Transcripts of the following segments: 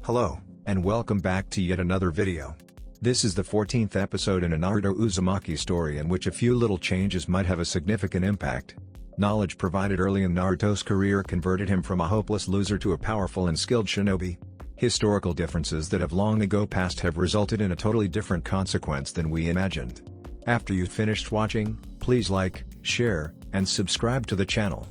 Hello, and welcome back to yet another video. This is the 14th episode in a Naruto Uzumaki story in which a few little changes might have a significant impact. Knowledge provided early in Naruto's career converted him from a hopeless loser to a powerful and skilled shinobi. Historical differences that have long ago passed have resulted in a totally different consequence than we imagined. After you've finished watching, please like, share, and subscribe to the channel.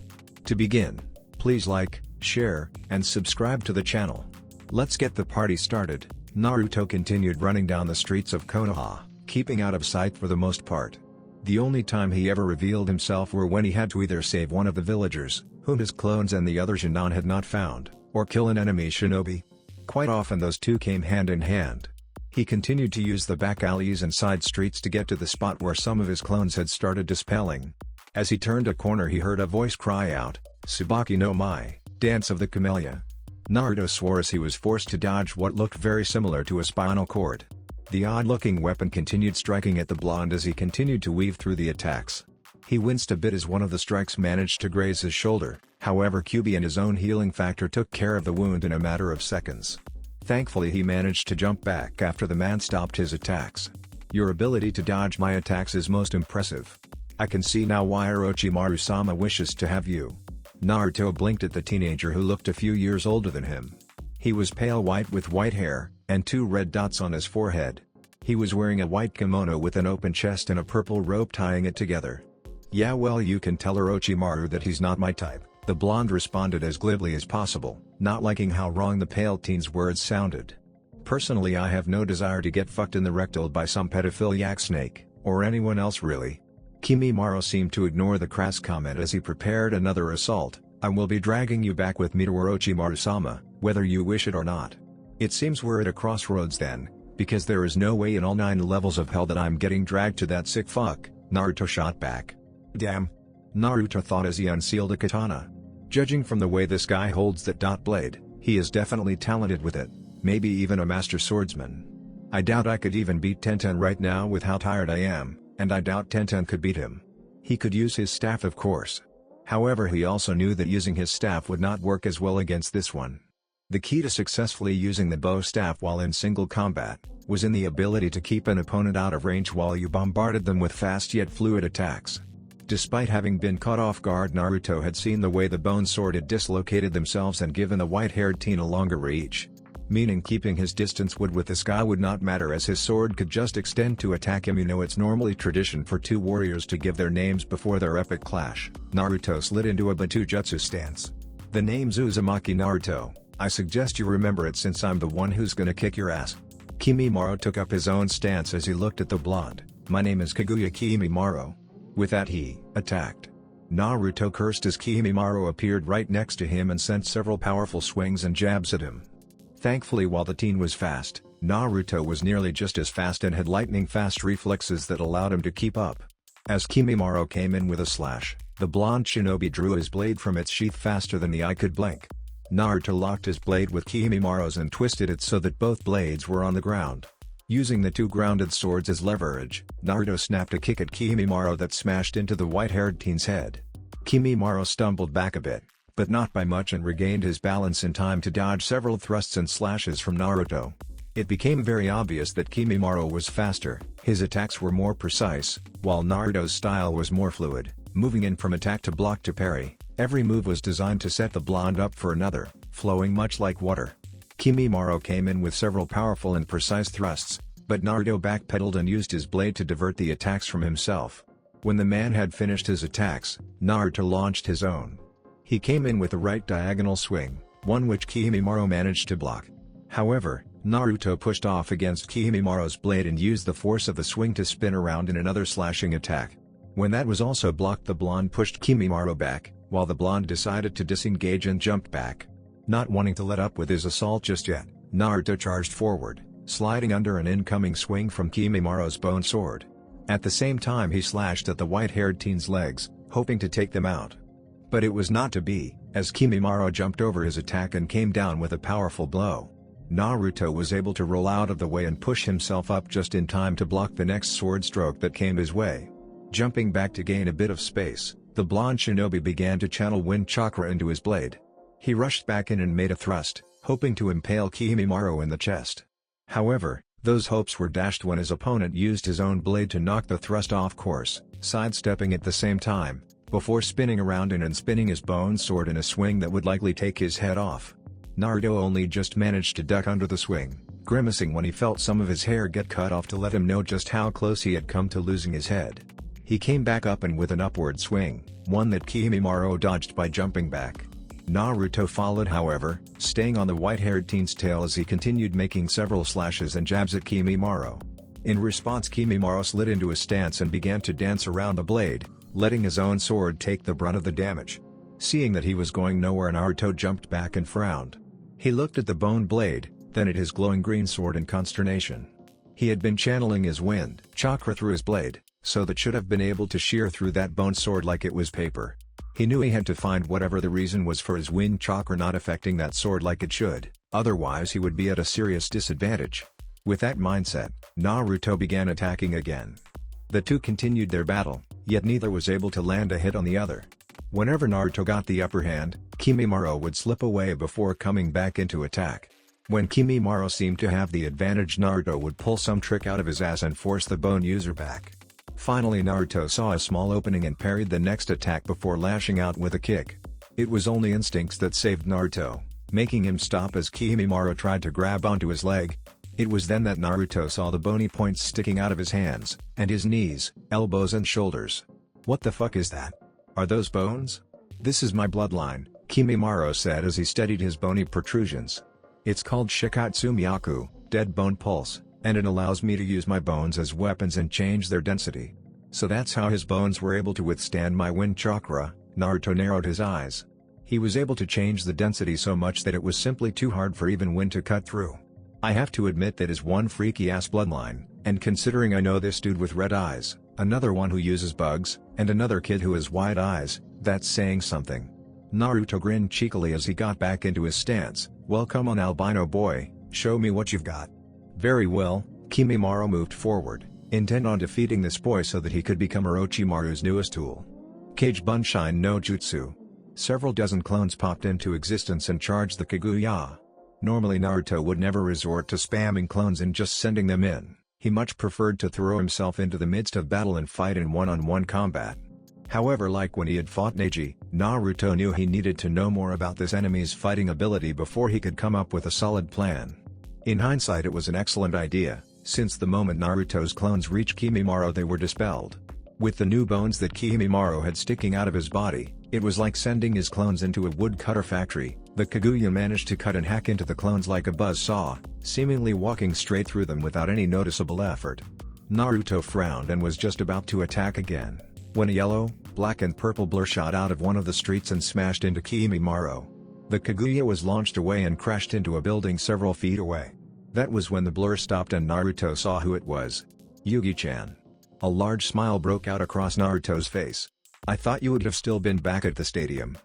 To begin, please like, share, and subscribe to the channel. Let's get the party started. Naruto continued running down the streets of Konoha, keeping out of sight for the most part. The only time he ever revealed himself were when he had to either save one of the villagers, whom his clones and the other Jonin had not found, or kill an enemy shinobi. Quite often those two came hand in hand. He continued to use the back alleys and side streets to get to the spot where some of his clones had started dispelling. As he turned a corner he heard a voice cry out, "Tsubaki no Mai, Dance of the Camellia." Naruto swore as he was forced to dodge what looked very similar to a spinal cord. The odd-looking weapon continued striking at the blonde as he continued to weave through the attacks. He winced a bit as one of the strikes managed to graze his shoulder, however Kyuubi and his own healing factor took care of the wound in a matter of seconds. Thankfully he managed to jump back after the man stopped his attacks. "Your ability to dodge my attacks is most impressive. I can see now why Orochimaru-sama wishes to have you." Naruto blinked at the teenager who looked a few years older than him. He was pale white with white hair, and two red dots on his forehead. He was wearing a white kimono with an open chest and a purple rope tying it together. "Yeah, well, you can tell Orochimaru that he's not my type," the blonde responded as glibly as possible, not liking how wrong the pale teen's words sounded. "Personally, I have no desire to get fucked in the rectal by some pedophiliac snake, or anyone else really." Kimimaro seemed to ignore the crass comment as he prepared another assault. "I will be dragging you back with me to Orochimaru-sama, whether you wish it or not." "It seems we're at a crossroads then, because there is no way in all 9 levels of hell that I'm getting dragged to that sick fuck," Naruto shot back. "Damn," Naruto thought as he unsealed a katana. "Judging from the way this guy holds that dot blade, he is definitely talented with it, maybe even a master swordsman. I doubt I could even beat Tenten right now with how tired I am. And I doubt Tenten could beat him. He could use his staff, of course. However, he also knew that using his staff would not work as well against this one. The key to successfully using the bow staff while in single combat was in the ability to keep an opponent out of range while you bombarded them with fast yet fluid attacks. Despite having been caught off guard, Naruto had seen the way the bone sword had dislocated themselves and given the white-haired teen a longer reach. Meaning keeping his distance with this guy would not matter as his sword could just extend to attack him. You know, it's normally tradition for two warriors to give their names before their epic clash. Naruto slid into a Batujutsu stance. "The name's Uzumaki Naruto, I suggest you remember it since I'm the one who's gonna kick your ass." Kimimaro took up his own stance as he looked at the blonde. "My name is Kaguya Kimimaro." With that he attacked. Naruto cursed as Kimimaro appeared right next to him and sent several powerful swings and jabs at him. Thankfully, while the teen was fast, Naruto was nearly just as fast and had lightning-fast reflexes that allowed him to keep up. As Kimimaro came in with a slash, the blonde shinobi drew his blade from its sheath faster than the eye could blink. Naruto locked his blade with Kimimaro's and twisted it so that both blades were on the ground. Using the two grounded swords as leverage, Naruto snapped a kick at Kimimaro that smashed into the white-haired teen's head. Kimimaro stumbled back a bit, but not by much, and regained his balance in time to dodge several thrusts and slashes from Naruto. It became very obvious that Kimimaro was faster, his attacks were more precise, while Naruto's style was more fluid, moving in from attack to block to parry. Every move was designed to set the blonde up for another, flowing much like water. Kimimaro came in with several powerful and precise thrusts, but Naruto backpedaled and used his blade to divert the attacks from himself. When the man had finished his attacks, Naruto launched his own. He came in with a right diagonal swing, one which Kimimaro managed to block. However, Naruto pushed off against Kimimaro's blade and used the force of the swing to spin around in another slashing attack. When that was also blocked, the blonde pushed Kimimaro back, while the blonde decided to disengage and jumped back. Not wanting to let up with his assault just yet, Naruto charged forward, sliding under an incoming swing from Kimimaro's bone sword. At the same time he slashed at the white-haired teen's legs, hoping to take them out. But it was not to be, as Kimimaro jumped over his attack and came down with a powerful blow. Naruto was able to roll out of the way and push himself up just in time to block the next sword stroke that came his way. Jumping back to gain a bit of space, the blonde shinobi began to channel wind chakra into his blade. He rushed back in and made a thrust, hoping to impale Kimimaro in the chest. However, those hopes were dashed when his opponent used his own blade to knock the thrust off course, sidestepping at the same time, before spinning around and spinning his bone sword in a swing that would likely take his head off. Naruto only just managed to duck under the swing, grimacing when he felt some of his hair get cut off to let him know just how close he had come to losing his head. He came back up and with an upward swing, one that Kimimaro dodged by jumping back. Naruto followed, however, staying on the white-haired teen's tail as he continued making several slashes and jabs at Kimimaro. In response, Kimimaro slid into a stance and began to dance around the blade, letting his own sword take the brunt of the damage. Seeing that he was going nowhere, Naruto jumped back and frowned. He looked at the bone blade, then at his glowing green sword in consternation. He had been channeling his wind chakra through his blade, so that should have been able to shear through that bone sword like it was paper. He knew he had to find whatever the reason was for his wind chakra not affecting that sword like it should, otherwise he would be at a serious disadvantage. With that mindset, Naruto began attacking again. The two continued their battle, yet neither was able to land a hit on the other. Whenever Naruto got the upper hand, Kimimaro would slip away before coming back into attack. When Kimimaro seemed to have the advantage, Naruto would pull some trick out of his ass and force the bone user back. Finally, Naruto saw a small opening and parried the next attack before lashing out with a kick. It was only instincts that saved Naruto, making him stop as Kimimaro tried to grab onto his leg. It was then that Naruto saw the bony points sticking out of his hands, and his knees, elbows and shoulders. "What the fuck is that? Are those bones?" "This is my bloodline," Kimimaro said as he steadied his bony protrusions. "It's called Shikatsumyaku, dead bone pulse, and it allows me to use my bones as weapons and change their density." So that's how his bones were able to withstand my wind chakra. Naruto narrowed his eyes. He was able to change the density so much that it was simply too hard for even wind to cut through. I have to admit that is one freaky ass bloodline, and considering I know this dude with red eyes, another one who uses bugs, and another kid who has white eyes, that's saying something. Naruto grinned cheekily as he got back into his stance. "Well, come on, albino boy, show me what you've got." Very well, Kimimaro moved forward, intent on defeating this boy so that he could become Orochimaru's newest tool. Kage Bunshin no Jutsu. Several dozen clones popped into existence and charged the Kaguya. Normally Naruto would never resort to spamming clones and just sending them in. He much preferred to throw himself into the midst of battle and fight in one-on-one combat. However, like when he had fought Neji, Naruto knew he needed to know more about this enemy's fighting ability before he could come up with a solid plan. In hindsight, it was an excellent idea, since the moment Naruto's clones reached Kimimaro they were dispelled. With the new bones that Kimimaro had sticking out of his body, it was like sending his clones into a woodcutter factory. The Kaguya managed to cut and hack into the clones like a buzzsaw, seemingly walking straight through them without any noticeable effort. Naruto frowned and was just about to attack again, when a yellow, black and purple blur shot out of one of the streets and smashed into Kimimaro. The Kaguya was launched away and crashed into a building several feet away. That was when the blur stopped and Naruto saw who it was. Yugi-chan. A large smile broke out across Naruto's face. "I thought you would have still been back at the stadium."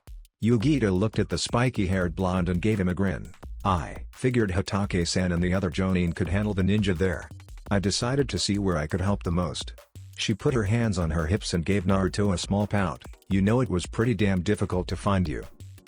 Yugito looked at the spiky-haired blonde and gave him a grin. "I figured Hotake-san and the other Jonin could handle the ninja there. I decided to see where I could help the most." She put her hands on her hips and gave Naruto a small pout. "You know, it was pretty damn difficult to find you.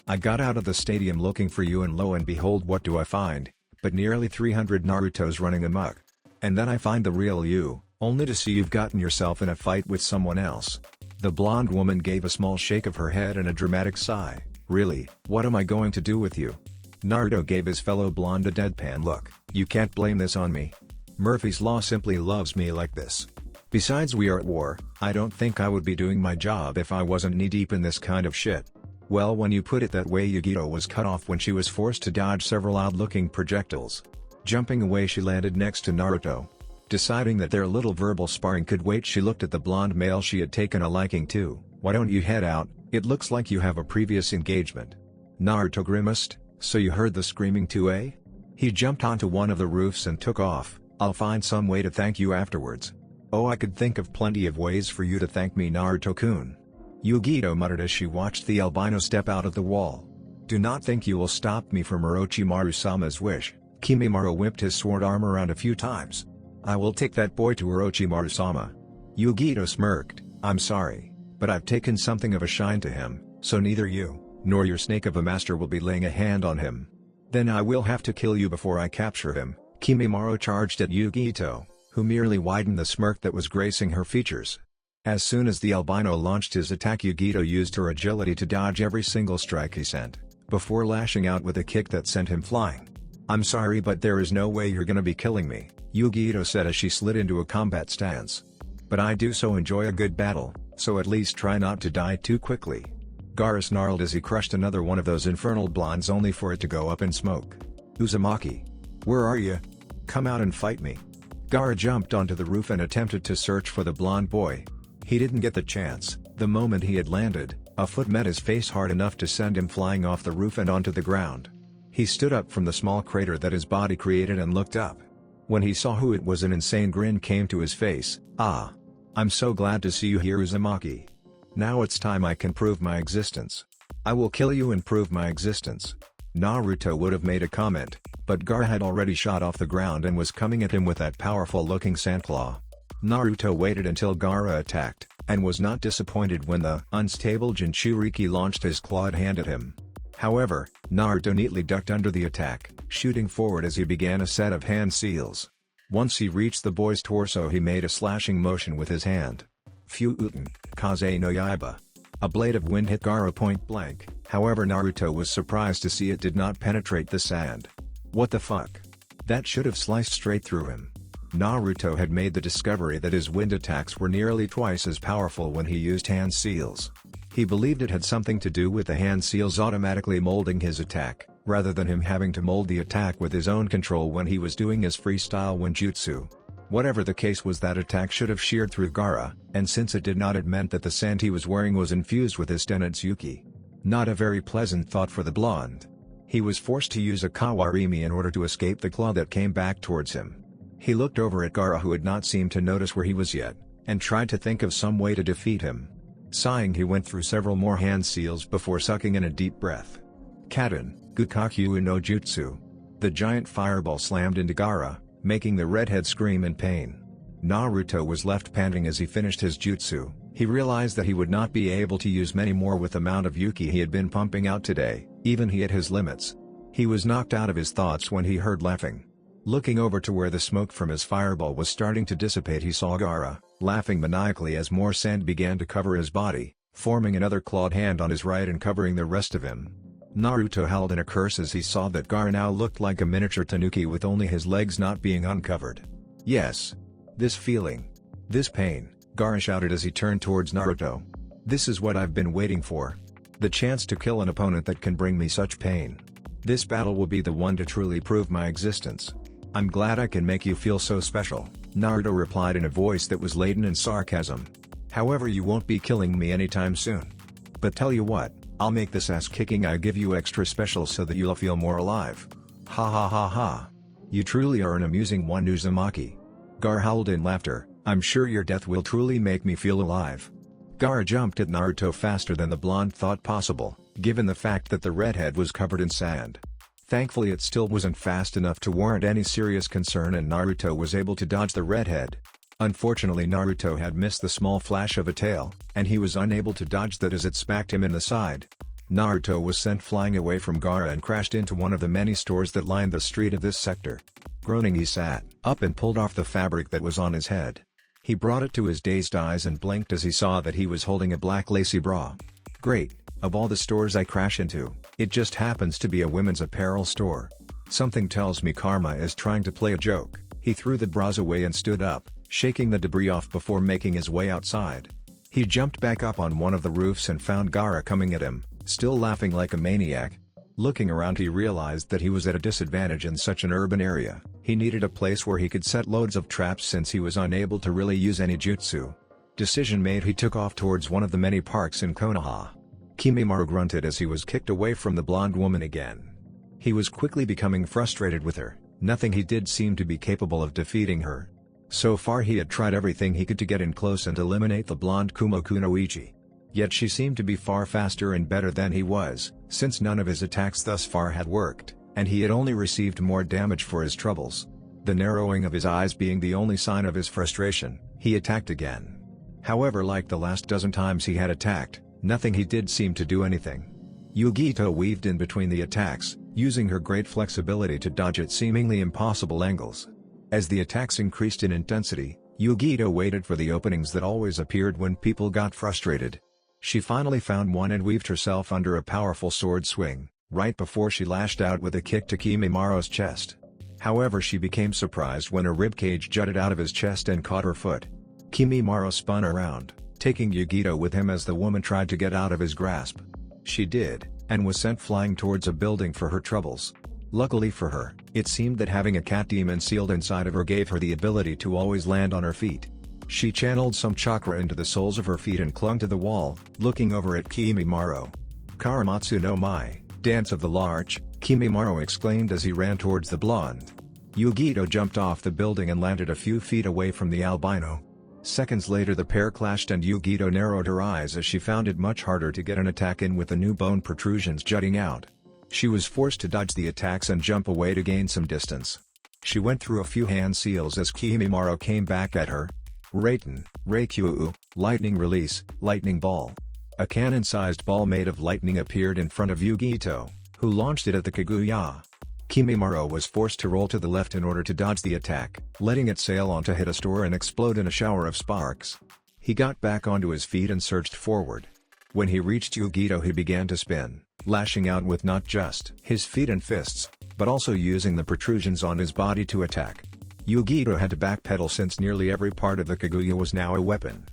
I got out of the stadium looking for you and lo and behold, what do I find? But nearly 300 Narutos running amok. And then I find the real you, only to see you've gotten yourself in a fight with someone else." The blonde woman gave a small shake of her head and a dramatic sigh. "Really, what am I going to do with you?" Naruto gave his fellow blonde a deadpan look. "You can't blame this on me. Murphy's Law simply loves me like this. Besides, we are at war. I don't think I would be doing my job if I wasn't knee-deep in this kind of shit." Well, when you put it that way, Yugito was cut off when she was forced to dodge several odd-looking projectiles. Jumping away, she landed next to Naruto. Deciding that their little verbal sparring could wait, she looked at the blonde male she had taken a liking to. "Why don't you head out? It looks like you have a previous engagement." Naruto grimaced. "So you heard the screaming too, eh?" He jumped onto one of the roofs and took off. "I'll find some way to thank you afterwards." "Oh, I could think of plenty of ways for you to thank me, Naruto-kun," Yugito muttered as she watched the albino step out of the wall. "Do not think you will stop me from Orochimaru-sama's wish." Kimimaro whipped his sword arm around a few times. "I will take that boy to Orochimaru-sama." Yugito smirked. "I'm sorry, but I've taken something of a shine to him, so neither you, nor your snake of a master will be laying a hand on him." Then I will have to kill you before I capture him. Kimimaro charged at Yugito, who merely widened the smirk that was gracing her features. As soon as the albino launched his attack, Yugito used her agility to dodge every single strike he sent, before lashing out with a kick that sent him flying. "I'm sorry, but there is no way you're gonna be killing me," Yugito said as she slid into a combat stance. "But I do so enjoy a good battle, so at least try not to die too quickly." Gaara snarled as he crushed another one of those infernal blondes only for it to go up in smoke. "Uzumaki! Where are you? Come out and fight me." Gaara jumped onto the roof and attempted to search for the blonde boy. He didn't get the chance. The moment he had landed, a foot met his face hard enough to send him flying off the roof and onto the ground. He stood up from the small crater that his body created and looked up. When he saw who it was, an insane grin came to his face. "Ah! I'm so glad to see you here, Uzumaki. Now it's time I can prove my existence. I will kill you and prove my existence." Naruto would have made a comment, but Gaara had already shot off the ground and was coming at him with that powerful-looking sandclaw. Naruto waited until Gaara attacked, and was not disappointed when the unstable Jinchuriki launched his clawed hand at him. However, Naruto neatly ducked under the attack, shooting forward as he began a set of hand seals. Once he reached the boy's torso, he made a slashing motion with his hand. Fuuten, Kaze no Yaiba. A blade of wind hit Gaara point blank, however Naruto was surprised to see it did not penetrate the sand. What the fuck? That should have sliced straight through him. Naruto had made the discovery that his wind attacks were nearly twice as powerful when he used hand seals. He believed it had something to do with the hand seals automatically molding his attack, rather than him having to mold the attack with his own control when he was doing his freestyle ninjutsu. Whatever the case was, that attack should have sheared through Gaara, and since it did not, it meant that the sand he was wearing was infused with his Denatsuki. Not a very pleasant thought for the blonde. He was forced to use a Kawarimi in order to escape the claw that came back towards him. He looked over at Gaara, who had not seemed to notice where he was yet, and tried to think of some way to defeat him. Sighing, he went through several more hand seals before sucking in a deep breath. Kaden, Gukakyu no Jutsu. The giant fireball slammed into Gaara, making the redhead scream in pain. Naruto was left panting as he finished his jutsu. He realized that he would not be able to use many more with the amount of Yuki he had been pumping out today, even he hit his limits. He was knocked out of his thoughts when he heard laughing. Looking over to where the smoke from his fireball was starting to dissipate, he saw Gaara, laughing maniacally as more sand began to cover his body, forming another clawed hand on his right and covering the rest of him. Naruto howled in a curse as he saw that Gaara now looked like a miniature tanuki with only his legs not being uncovered. "Yes. This feeling. This pain," Gaara shouted as he turned towards Naruto. "This is what I've been waiting for. The chance to kill an opponent that can bring me such pain. This battle will be the one to truly prove my existence. I'm glad I can make you feel so special," Naruto replied in a voice that was laden in sarcasm. "However, you won't be killing me anytime soon. But tell you what, I'll make this ass kicking I give you extra special so that you'll feel more alive. Ha ha ha ha. You truly are an amusing one, Uzumaki." Gaara howled in laughter. "I'm sure your death will truly make me feel alive." Gaara jumped at Naruto faster than the blonde thought possible, given the fact that the redhead was covered in sand. Thankfully, it still wasn't fast enough to warrant any serious concern, and Naruto was able to dodge the redhead. Unfortunately, Naruto had missed the small flash of a tail, and he was unable to dodge that as it smacked him in the side. Naruto was sent flying away from Gaara and crashed into one of the many stores that lined the street of this sector. Groaning, he sat up and pulled off the fabric that was on his head. He brought it to his dazed eyes and blinked as he saw that he was holding a black lacy bra. "Great, of all the stores I crash into, it just happens to be a women's apparel store. Something tells me karma is trying to play a joke." He threw the bras away and stood up, shaking the debris off before making his way outside. He jumped back up on one of the roofs and found Gaara coming at him, still laughing like a maniac. Looking around, he realized that he was at a disadvantage in such an urban area. He needed a place where he could set loads of traps since he was unable to really use any jutsu. Decision made, he took off towards one of the many parks in Konoha. Kimimaro grunted as he was kicked away from the blonde woman again. He was quickly becoming frustrated with her. Nothing he did seemed to be capable of defeating her. So far he had tried everything he could to get in close and eliminate the blonde Kumoku no Ichi. Yet she seemed to be far faster and better than he was, since none of his attacks thus far had worked, and he had only received more damage for his troubles. The narrowing of his eyes being the only sign of his frustration, he attacked again. However, like the last dozen times he had attacked, nothing he did seemed to do anything. Yugito weaved in between the attacks, using her great flexibility to dodge at seemingly impossible angles. As the attacks increased in intensity, Yugito waited for the openings that always appeared when people got frustrated. She finally found one and weaved herself under a powerful sword swing, right before she lashed out with a kick to Kimimara's chest. However, she became surprised when a ribcage jutted out of his chest and caught her foot. Kimimaro spun around, taking Yugito with him as the woman tried to get out of his grasp. She did, and was sent flying towards a building for her troubles. Luckily for her, it seemed that having a cat demon sealed inside of her gave her the ability to always land on her feet. She channeled some chakra into the soles of her feet and clung to the wall, looking over at Kimimaro. "Karamatsu no Mai, Dance of the Larch," Kimimaro exclaimed as he ran towards the blonde. Yugito jumped off the building and landed a few feet away from the albino. Seconds later the pair clashed and Yugito narrowed her eyes as she found it much harder to get an attack in with the new bone protrusions jutting out. She was forced to dodge the attacks and jump away to gain some distance. She went through a few hand seals as Kimimaro came back at her. Raiten, Reikyu, Lightning Release, Lightning Ball. A cannon-sized ball made of lightning appeared in front of Yugito, who launched it at the Kaguya. Kimimaro was forced to roll to the left in order to dodge the attack, letting it sail on to hit a store and explode in a shower of sparks. He got back onto his feet and surged forward. When he reached Yugito he began to spin, lashing out with not just his feet and fists, but also using the protrusions on his body to attack. Yugito had to backpedal since nearly every part of the Kaguya was now a weapon.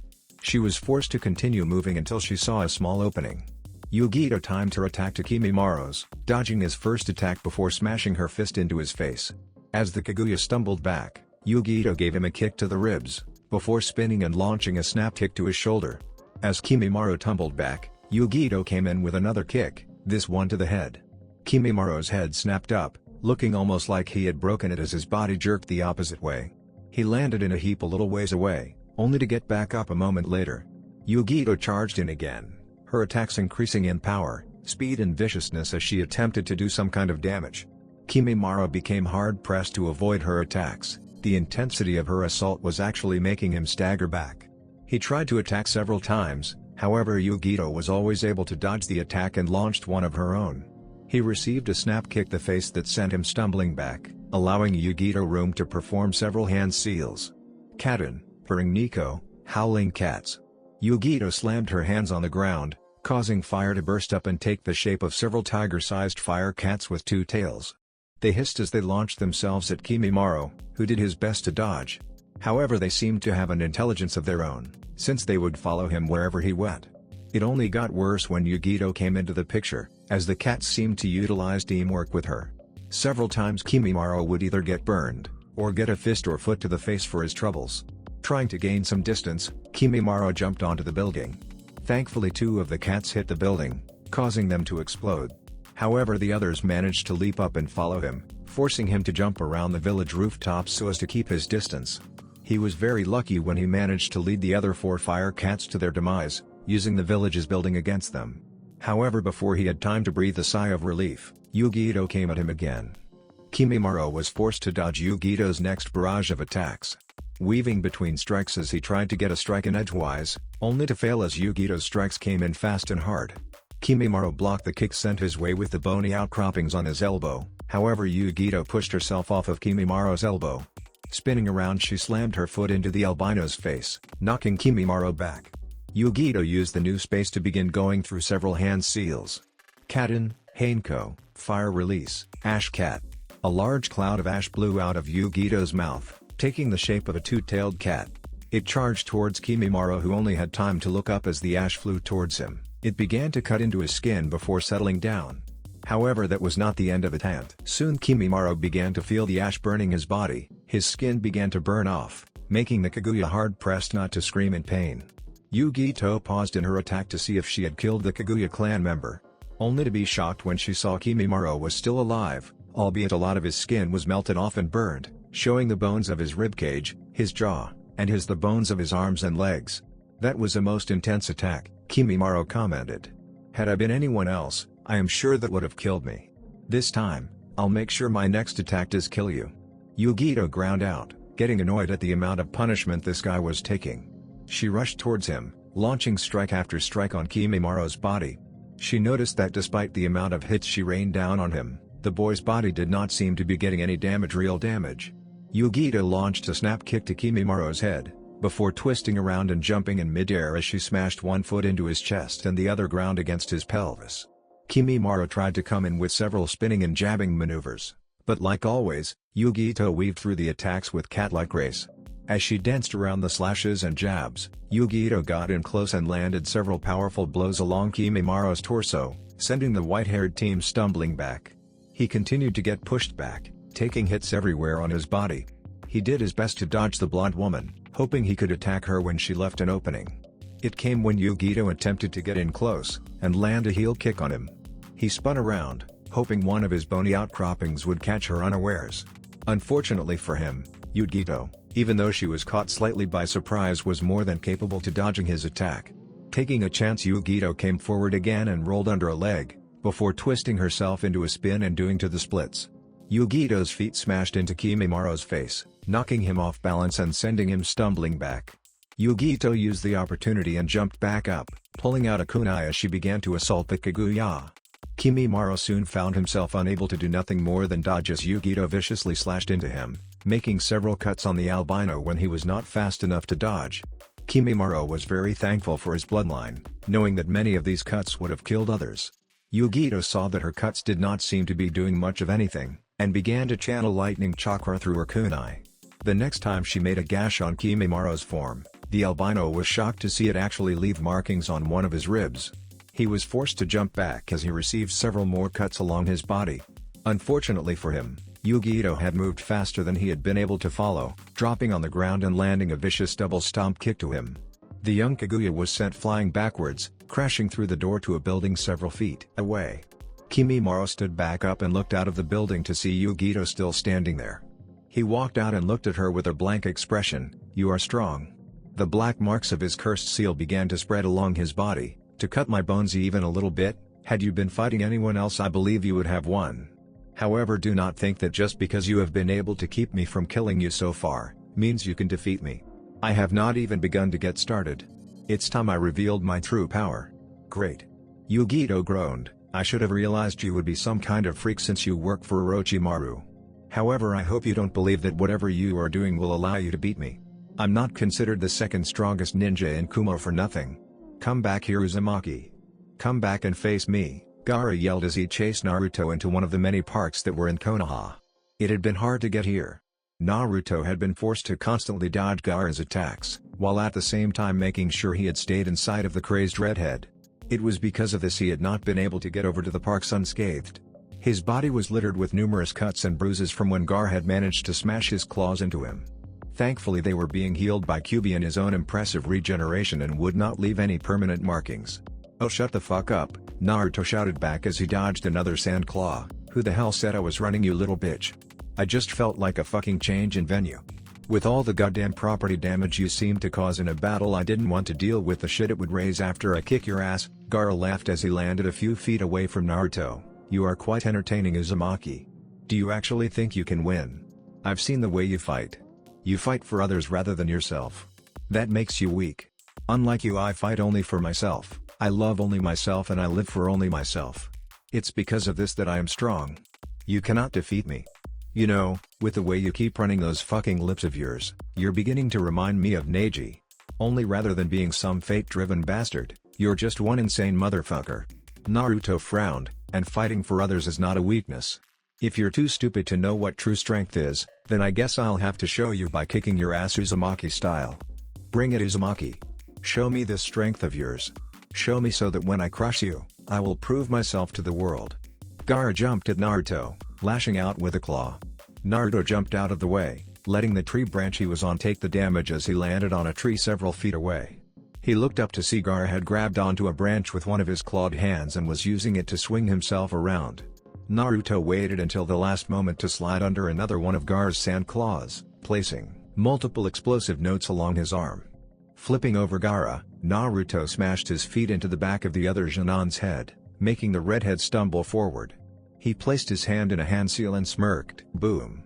She was forced to continue moving until she saw a small opening. Yugito timed her attack to Kimimaro's, dodging his first attack before smashing her fist into his face. As the Kaguya stumbled back, Yugito gave him a kick to the ribs, before spinning and launching a snap kick to his shoulder. As Kimimaro tumbled back, Yugito came in with another kick, this one to the head. Kimimaro's head snapped up, looking almost like he had broken it as his body jerked the opposite way. He landed in a heap a little ways away, only to get back up a moment later. Yugito charged in again, her attacks increasing in power, speed and viciousness as she attempted to do some kind of damage. Kimimaro became hard-pressed to avoid her attacks. The intensity of her assault was actually making him stagger back. He tried to attack several times, however Yugito was always able to dodge the attack and launched one of her own. He received a snap kick to the face that sent him stumbling back, allowing Yugito room to perform several hand seals. Katen, purring Nico, howling cats. Yugito slammed her hands on the ground, causing fire to burst up and take the shape of several tiger-sized fire cats with two tails. They hissed as they launched themselves at Kimimaro, who did his best to dodge. However, they seemed to have an intelligence of their own, since they would follow him wherever he went. It only got worse when Yugito came into the picture, as the cats seemed to utilize teamwork with her. Several times Kimimaro would either get burned, or get a fist or foot to the face for his troubles. Trying to gain some distance, Kimimaro jumped onto the building. Thankfully two of the cats hit the building, causing them to explode. However, the others managed to leap up and follow him, forcing him to jump around the village rooftops so as to keep his distance. He was very lucky when he managed to lead the other 4 fire cats to their demise, using the village's building against them. However, before he had time to breathe a sigh of relief, Yugito came at him again. Kimimaro was forced to dodge Yugito's next barrage of attacks, weaving between strikes as he tried to get a strike in edgewise, only to fail as Yugito's strikes came in fast and hard. Kimimaro blocked the kick sent his way with the bony outcroppings on his elbow, however Yugito pushed herself off of Kimimaro's elbow. Spinning around she slammed her foot into the albino's face, knocking Kimimaro back. Yugito used the new space to begin going through several hand seals. Katen, Hanko, Fire Release, Ash Cat. A large cloud of ash blew out of Yugito's mouth, taking the shape of a two-tailed cat. It charged towards Kimimaro, who only had time to look up as the ash flew towards him. It began to cut into his skin before settling down. However, that was not the end of it, and soon Kimimaro began to feel the ash burning his body. His skin began to burn off, making the Kaguya hard-pressed not to scream in pain. Yugito paused in her attack to see if she had killed the Kaguya clan member, only to be shocked when she saw Kimimaro was still alive, albeit a lot of his skin was melted off and burned, showing the bones of his ribcage, his jaw, and the bones of his arms and legs. "That was a most intense attack," Kimimaro commented. "Had I been anyone else, I am sure that would have killed me. This time, I'll make sure my next attack does kill you." Yugito ground out, getting annoyed at the amount of punishment this guy was taking. She rushed towards him, launching strike after strike on Kimimaro's body. She noticed that despite the amount of hits she rained down on him, the boy's body did not seem to be getting any real damage. Yugito launched a snap kick to Kimimara's head, before twisting around and jumping in midair as she smashed one foot into his chest and the other ground against his pelvis. Kimimaro tried to come in with several spinning and jabbing maneuvers, but like always, Yugito weaved through the attacks with cat-like grace. As she danced around the slashes and jabs, Yugito got in close and landed several powerful blows along Kimimaro's torso, sending the white-haired team stumbling back. He continued to get pushed back, taking hits everywhere on his body. He did his best to dodge the blonde woman, hoping he could attack her when she left an opening. It came when Yugito attempted to get in close, and land a heel kick on him. He spun around, hoping one of his bony outcroppings would catch her unawares. Unfortunately for him, Yugito, even though she was caught slightly by surprise, was more than capable to dodging his attack. Taking a chance, Yugito came forward again and rolled under a leg, before twisting herself into a spin and doing to the splits. Yugito's feet smashed into Kimimaro's face, knocking him off balance and sending him stumbling back. Yugito used the opportunity and jumped back up, pulling out a kunai as she began to assault the Kaguya. Kimimaro soon found himself unable to do nothing more than dodge as Yugito viciously slashed into him, making several cuts on the albino when he was not fast enough to dodge. Kimimaro was very thankful for his bloodline, knowing that many of these cuts would have killed others. Yugito saw that her cuts did not seem to be doing much of anything, and began to channel lightning chakra through her kunai. The next time she made a gash on Kimimaro's form, the albino was shocked to see it actually leave markings on one of his ribs. He was forced to jump back as he received several more cuts along his body. Unfortunately for him, Yugito had moved faster than he had been able to follow, dropping on the ground and landing a vicious double stomp kick to him. The young Kaguya was sent flying backwards, crashing through the door to a building several feet away. Kimimaro stood back up and looked out of the building to see Yugito still standing there. He walked out and looked at her with a blank expression. "You are strong." The black marks of his cursed seal began to spread along his body. "To cut my bones even a little bit? Had you been fighting anyone else, I believe you would have won. However, do not think that just because you have been able to keep me from killing you so far, means you can defeat me. I have not even begun to get started. It's time I revealed my true power." "Great." Yugito groaned. "I should have realized you would be some kind of freak since you work for Orochimaru. However, I hope you don't believe that whatever you are doing will allow you to beat me. I'm not considered the second strongest ninja in Kumo for nothing. Come back here, Uzumaki. Come back and face me," Gaara yelled as he chased Naruto into one of the many parks that were in Konoha. It had been hard to get here. Naruto had been forced to constantly dodge Gaara's attacks, while at the same time making sure he had stayed in sight of the crazed redhead. It was because of this he had not been able to get over to the parks unscathed. His body was littered with numerous cuts and bruises from when Gaara had managed to smash his claws into him. Thankfully, they were being healed by Kyuubi and his own impressive regeneration and would not leave any permanent markings. "Oh, shut the fuck up," Naruto shouted back as he dodged another sand claw. "Who the hell said I was running, you little bitch? I just felt like a fucking change in venue. With all the goddamn property damage you seemed to cause in a battle, I didn't want to deal with the shit it would raise after I kick your ass." Gaara laughed as he landed a few feet away from Naruto. "You are quite entertaining, Uzumaki. Do you actually think you can win? I've seen the way you fight. You fight for others rather than yourself. That makes you weak. Unlike you, I fight only for myself. I love only myself and I live for only myself. It's because of this that I am strong. You cannot defeat me. You know, with the way you keep running those fucking lips of yours, you're beginning to remind me of Neji. Only rather than being some fate-driven bastard, you're just one insane motherfucker." Naruto frowned, and fighting for others is not a weakness. If you're too stupid to know what true strength is, then I guess I'll have to show you by kicking your ass Uzumaki style. Bring it, Uzumaki. Show me this strength of yours. Show me so that when I crush you, I will prove myself to the world. Gaara jumped at Naruto, lashing out with a claw. Naruto jumped out of the way, letting the tree branch he was on take the damage as he landed on a tree several feet away. He looked up to see Gaara had grabbed onto a branch with one of his clawed hands and was using it to swing himself around. Naruto waited until the last moment to slide under another one of Gaara's sand claws, placing multiple explosive notes along his arm. Flipping over Gaara, Naruto smashed his feet into the back of the other Genon's head, making the redhead stumble forward. He placed his hand in a hand seal and smirked. Boom!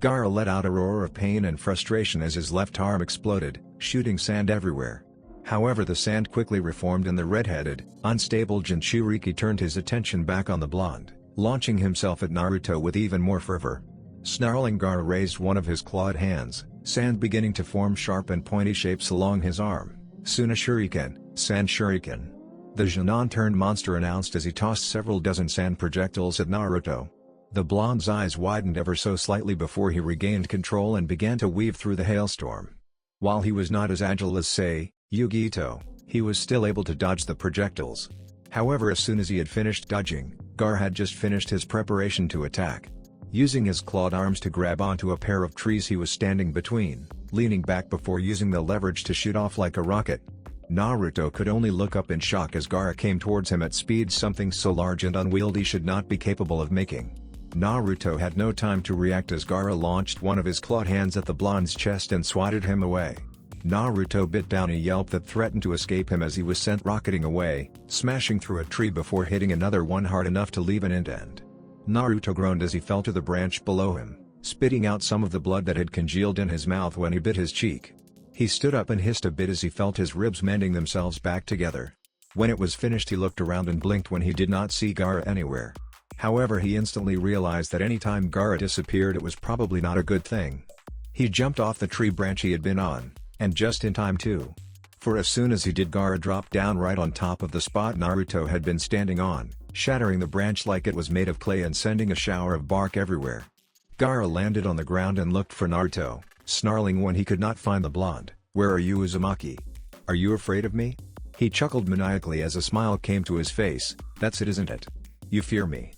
Gaara let out a roar of pain and frustration as his left arm exploded, shooting sand everywhere. However, the sand quickly reformed and the red-headed, unstable Jinchuriki turned his attention back on the blonde, launching himself at Naruto with even more fervor. Snarling, Gaara raised one of his clawed hands, sand beginning to form sharp and pointy shapes along his arm. Soon a shuriken, sand shuriken. The Genon-turned monster announced as he tossed several dozen sand projectiles at Naruto. The blonde's eyes widened ever so slightly before he regained control and began to weave through the hailstorm. While he was not as agile as, say, Yugi Ito, he was still able to dodge the projectiles. However, as soon as he had finished dodging, Gaara had just finished his preparation to attack. Using his clawed arms to grab onto a pair of trees he was standing between, leaning back before using the leverage to shoot off like a rocket. Naruto could only look up in shock as Gaara came towards him at speed something so large and unwieldy should not be capable of making. Naruto had no time to react as Gaara launched one of his clawed hands at the blonde's chest and swatted him away. Naruto bit down a yelp that threatened to escape him as he was sent rocketing away, smashing through a tree before hitting another one hard enough to leave an indent. Naruto groaned as he fell to the branch below him, spitting out some of the blood that had congealed in his mouth when he bit his cheek. He stood up and hissed a bit as he felt his ribs mending themselves back together. When it was finished, he looked around and blinked when he did not see Gaara anywhere. However, he instantly realized that any time Gaara disappeared it was probably not a good thing. He jumped off the tree branch he had been on, and just in time too. For as soon as he did, Gaara dropped down right on top of the spot Naruto had been standing on, shattering the branch like it was made of clay and sending a shower of bark everywhere. Gaara landed on the ground and looked for Naruto, snarling when he could not find the blonde. "Where are you, Uzumaki? Are you afraid of me?" He chuckled maniacally as a smile came to his face. "That's it, isn't it? You fear me.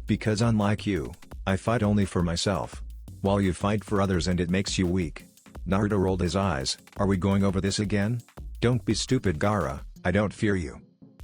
Because unlike you, I fight only for myself. While you fight for others and it makes you weak." Naruto rolled his eyes. "Are we going over this again? Don't be stupid, Gaara, I don't fear you."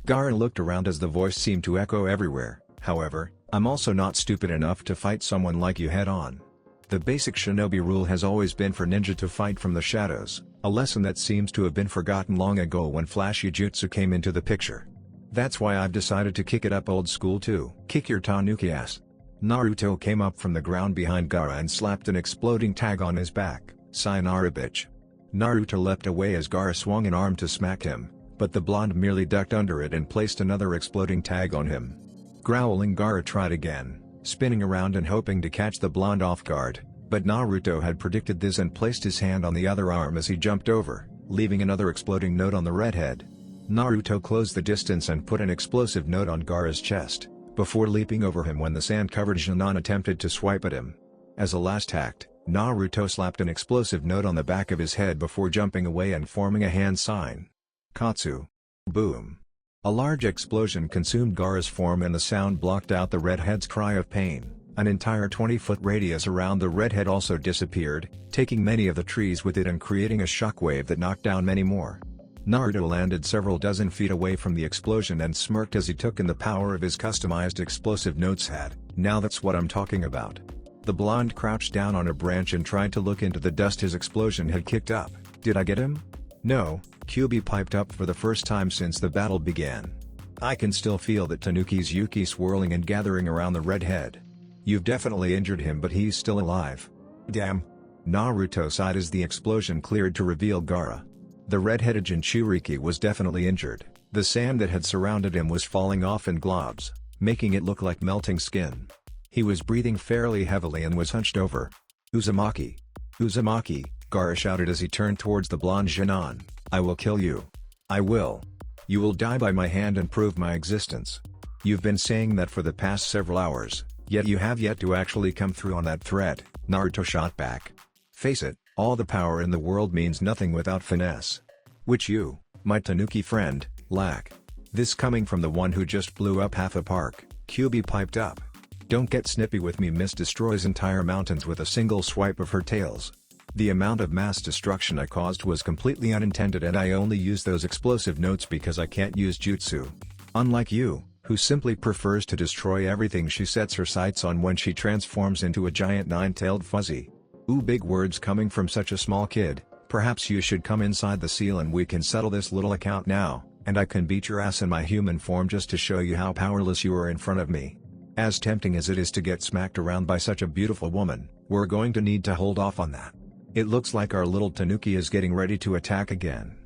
Gaara looked around as the voice seemed to echo everywhere. "However, I'm also not stupid enough to fight someone like you head-on. The basic shinobi rule has always been for ninja to fight from the shadows, a lesson that seems to have been forgotten long ago when flashy jutsu came into the picture. That's why I've decided to kick it up old school too. Kick your tanuki ass." Naruto came up from the ground behind Gaara and slapped an exploding tag on his back. "Sayonara, bitch." Naruto leapt away as Gaara swung an arm to smack him, but the blonde merely ducked under it and placed another exploding tag on him. Growling, Gaara tried again, spinning around and hoping to catch the blonde off guard, but Naruto had predicted this and placed his hand on the other arm as he jumped over, leaving another exploding note on the redhead. Naruto closed the distance and put an explosive note on Gaara's chest, before leaping over him when the sand-covered Genon attempted to swipe at him. As a last act, Naruto slapped an explosive note on the back of his head before jumping away and forming a hand sign. Katsu. Boom. A large explosion consumed Gaara's form and the sound blocked out the redhead's cry of pain. An entire 20-foot radius around the redhead also disappeared, taking many of the trees with it and creating a shockwave that knocked down many more. Naruto landed several dozen feet away from the explosion and smirked as he took in the power of his customized explosive notes had. "Now that's what I'm talking about." The blonde crouched down on a branch and tried to look into the dust his explosion had kicked up. "Did I get him?" "No," Kyuubi piped up for the first time since the battle began. "I can still feel that Tanuki's Yuki swirling and gathering around the redhead. You've definitely injured him, but he's still alive." "Damn." Naruto sighed as the explosion cleared to reveal Gaara. The red-headed Jinchuriki was definitely injured. The sand that had surrounded him was falling off in globs, making it look like melting skin. He was breathing fairly heavily and was hunched over. "Uzumaki! Uzumaki!" Gaara shouted as he turned towards the blonde Genon. "I will kill you. I will. You will die by my hand and prove my existence. You've been saying that for the past several hours, yet you have yet to actually come through on that threat," Naruto shot back. "Face it, all the power in the world means nothing without finesse. Which you, my Tanuki friend, lack." This coming from the one who just blew up half a park, Kyuubi piped up. "Don't get snippy with me. Miss destroys entire mountains with a single swipe of her tails. The amount of mass destruction I caused was completely unintended and I only used those explosive notes because I can't use jutsu. Unlike you, who simply prefers to destroy everything she sets her sights on when she transforms into a giant nine-tailed fuzzy. Ooh, big words coming from such a small kid. Perhaps you should come inside the seal and we can settle this little account now, and I can beat your ass in my human form just to show you how powerless you are in front of me. As tempting as it is to get smacked around by such a beautiful woman, we're going to need to hold off on that. It looks like our little Tanuki is getting ready to attack again."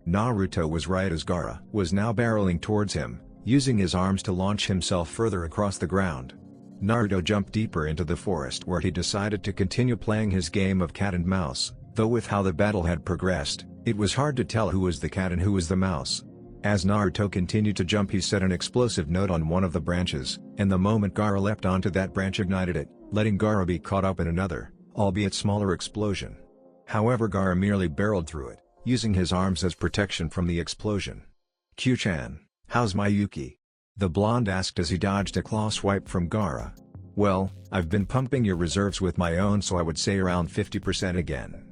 Naruto was right as Gaara was now barreling towards him, using his arms to launch himself further across the ground. Naruto jumped deeper into the forest where he decided to continue playing his game of cat and mouse, though with how the battle had progressed, it was hard to tell who was the cat and who was the mouse. As Naruto continued to jump, he set an explosive note on one of the branches, and the moment Gaara leapt onto that branch ignited it, letting Gaara be caught up in another, albeit smaller explosion. However, Gaara merely barreled through it, using his arms as protection from the explosion. "Q-chan, how's my Yuki?" the blonde asked as he dodged a claw swipe from Gaara. "Well, I've been pumping your reserves with my own, so I would say around 50% again.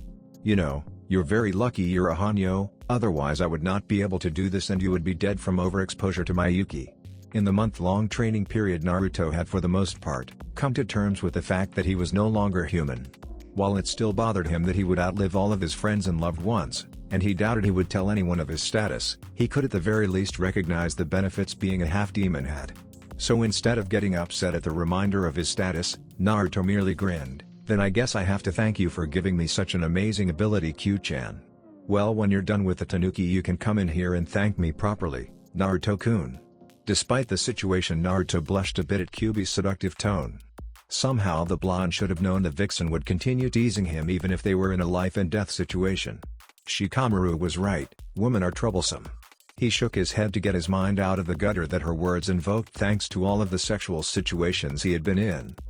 You know, you're very lucky you're a Hanyo, otherwise I would not be able to do this and you would be dead from overexposure to my Yuki." In the month-long training period, Naruto had for the most part come to terms with the fact that he was no longer human. While it still bothered him that he would outlive all of his friends and loved ones, and he doubted he would tell anyone of his status, he could at the very least recognize the benefits being a half-demon had. So instead of getting upset at the reminder of his status, Naruto merely grinned. "Then I guess I have to thank you for giving me such an amazing ability, Q-chan. Well, when you're done with the tanuki you can come in here and thank me properly, Naruto-kun." Despite the situation, Naruto blushed a bit at Kyuubi's seductive tone. Somehow the blonde should have known that Vixen would continue teasing him even if they were in a life-and-death situation. Shikamaru was right, women are troublesome. He shook his head to get his mind out of the gutter that her words invoked thanks to all of the sexual situations he had been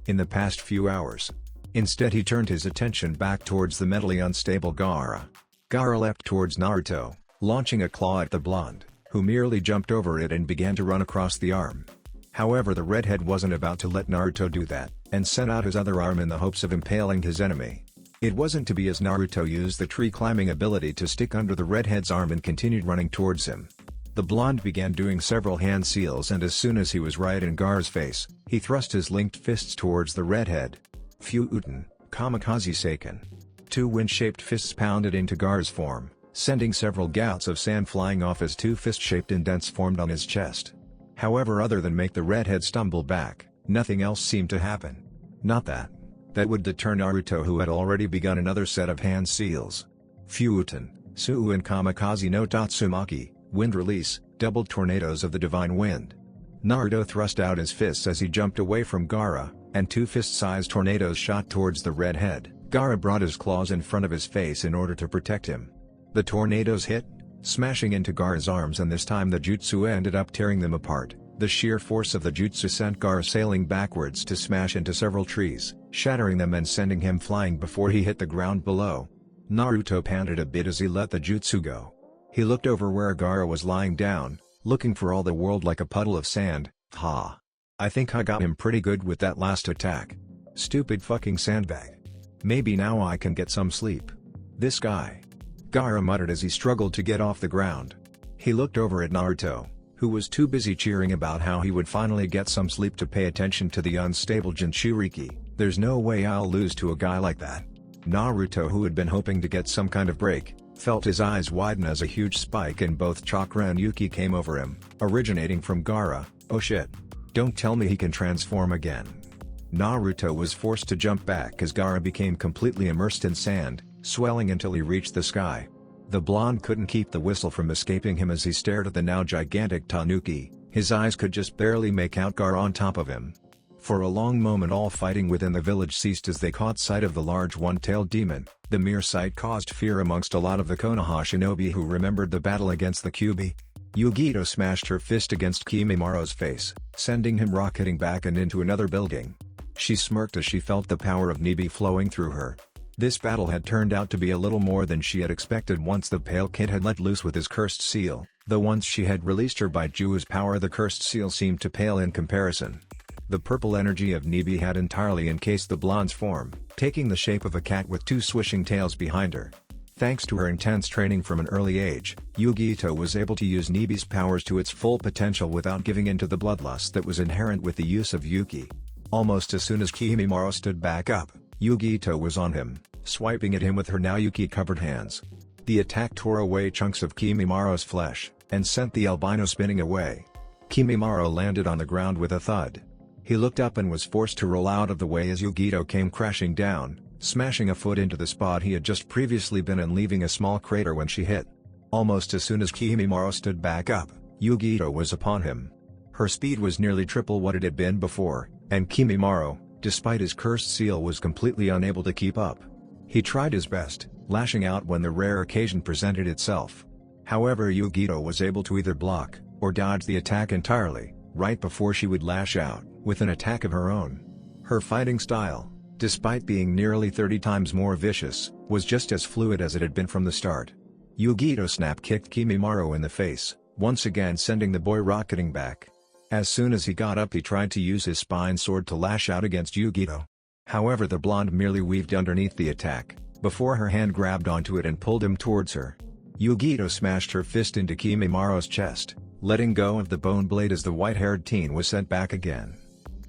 in the past few hours. Instead he turned his attention back towards the mentally unstable Gaara. Gaara leapt towards Naruto, launching a claw at the blonde, who merely jumped over it and began to run across the arm. However, the redhead wasn't about to let Naruto do that, and sent out his other arm in the hopes of impaling his enemy. It wasn't to be, as Naruto used the tree-climbing ability to stick under the redhead's arm and continued running towards him. The blonde began doing several hand seals, and as soon as he was right in Gaara's face, he thrust his linked fists towards the redhead. Fuuten, Kamikaze Seiken. Two wind-shaped fists pounded into Gaara's form, sending several gouts of sand flying off as two fist-shaped indents formed on his chest. However, other than make the redhead stumble back, nothing else seemed to happen. Not that would deter Naruto, who had already begun another set of hand seals. Fuuten, Suu and Kamikaze no Tatsumaki, wind release, doubled tornadoes of the divine wind. Naruto thrust out his fists as he jumped away from Gaara, and two fist-sized tornadoes shot towards the redhead. Gaara brought his claws in front of his face in order to protect him. The tornadoes hit, smashing into Gaara's arms, and this time the jutsu ended up tearing them apart. The sheer force of the jutsu sent Gaara sailing backwards to smash into several trees, shattering them and sending him flying before he hit the ground below. Naruto panted a bit as he let the jutsu go. He looked over where Gaara was lying down, looking for all the world like a puddle of sand. "Ha! I think I got him pretty good with that last attack. Stupid fucking sandbag. Maybe now I can get some sleep. This guy." Gaara muttered as he struggled to get off the ground. He looked over at Naruto, who was too busy cheering about how he would finally get some sleep to pay attention to the unstable Jinchuriki. "There's no way I'll lose to a guy like that." Naruto, who had been hoping to get some kind of break, felt his eyes widen as a huge spike in both chakra and Yuki came over him, originating from Gaara. "Oh shit. Don't tell me he can transform again." Naruto was forced to jump back as Gaara became completely immersed in sand, swelling until he reached the sky. The blonde couldn't keep the whistle from escaping him as he stared at the now gigantic tanuki. His eyes could just barely make out Gaara on top of him. For a long moment all fighting within the village ceased as they caught sight of the large one-tailed demon. The mere sight caused fear amongst a lot of the Konoha shinobi who remembered the battle against the Kyuubi. Yugito smashed her fist against Kimimara's face, sending him rocketing back and into another building. She smirked as she felt the power of Nibi flowing through her. This battle had turned out to be a little more than she had expected once the pale kid had let loose with his cursed seal, though once she had released her Baiju's power the cursed seal seemed to pale in comparison. The purple energy of Nibi had entirely encased the blonde's form, taking the shape of a cat with two swishing tails behind her. Thanks to her intense training from an early age, Yugito was able to use Nibi's powers to its full potential without giving in to the bloodlust that was inherent with the use of Yuki. Almost as soon as Kimimaro stood back up, Yugito was on him, swiping at him with her now Yuki-covered hands. The attack tore away chunks of Kimimaro's flesh, and sent the albino spinning away. Kimimaro landed on the ground with a thud. He looked up and was forced to roll out of the way as Yugito came crashing down, smashing a foot into the spot he had just previously been in, leaving a small crater when she hit. Almost as soon as Kimimaro stood back up, Yugito was upon him. Her speed was nearly triple what it had been before, and Kimimaro, despite his cursed seal, was completely unable to keep up. He tried his best, lashing out when the rare occasion presented itself. However, Yugito was able to either block, or dodge the attack entirely, right before she would lash out, with an attack of her own. Her fighting style, despite being nearly 30 times more vicious, was just as fluid as it had been from the start. Yugito snap-kicked Kimimaro in the face, once again sending the boy rocketing back. As soon as he got up, he tried to use his spine sword to lash out against Yugito. However, the blonde merely weaved underneath the attack, before her hand grabbed onto it and pulled him towards her. Yugito smashed her fist into Kimimaro's chest, letting go of the bone blade as the white-haired teen was sent back again.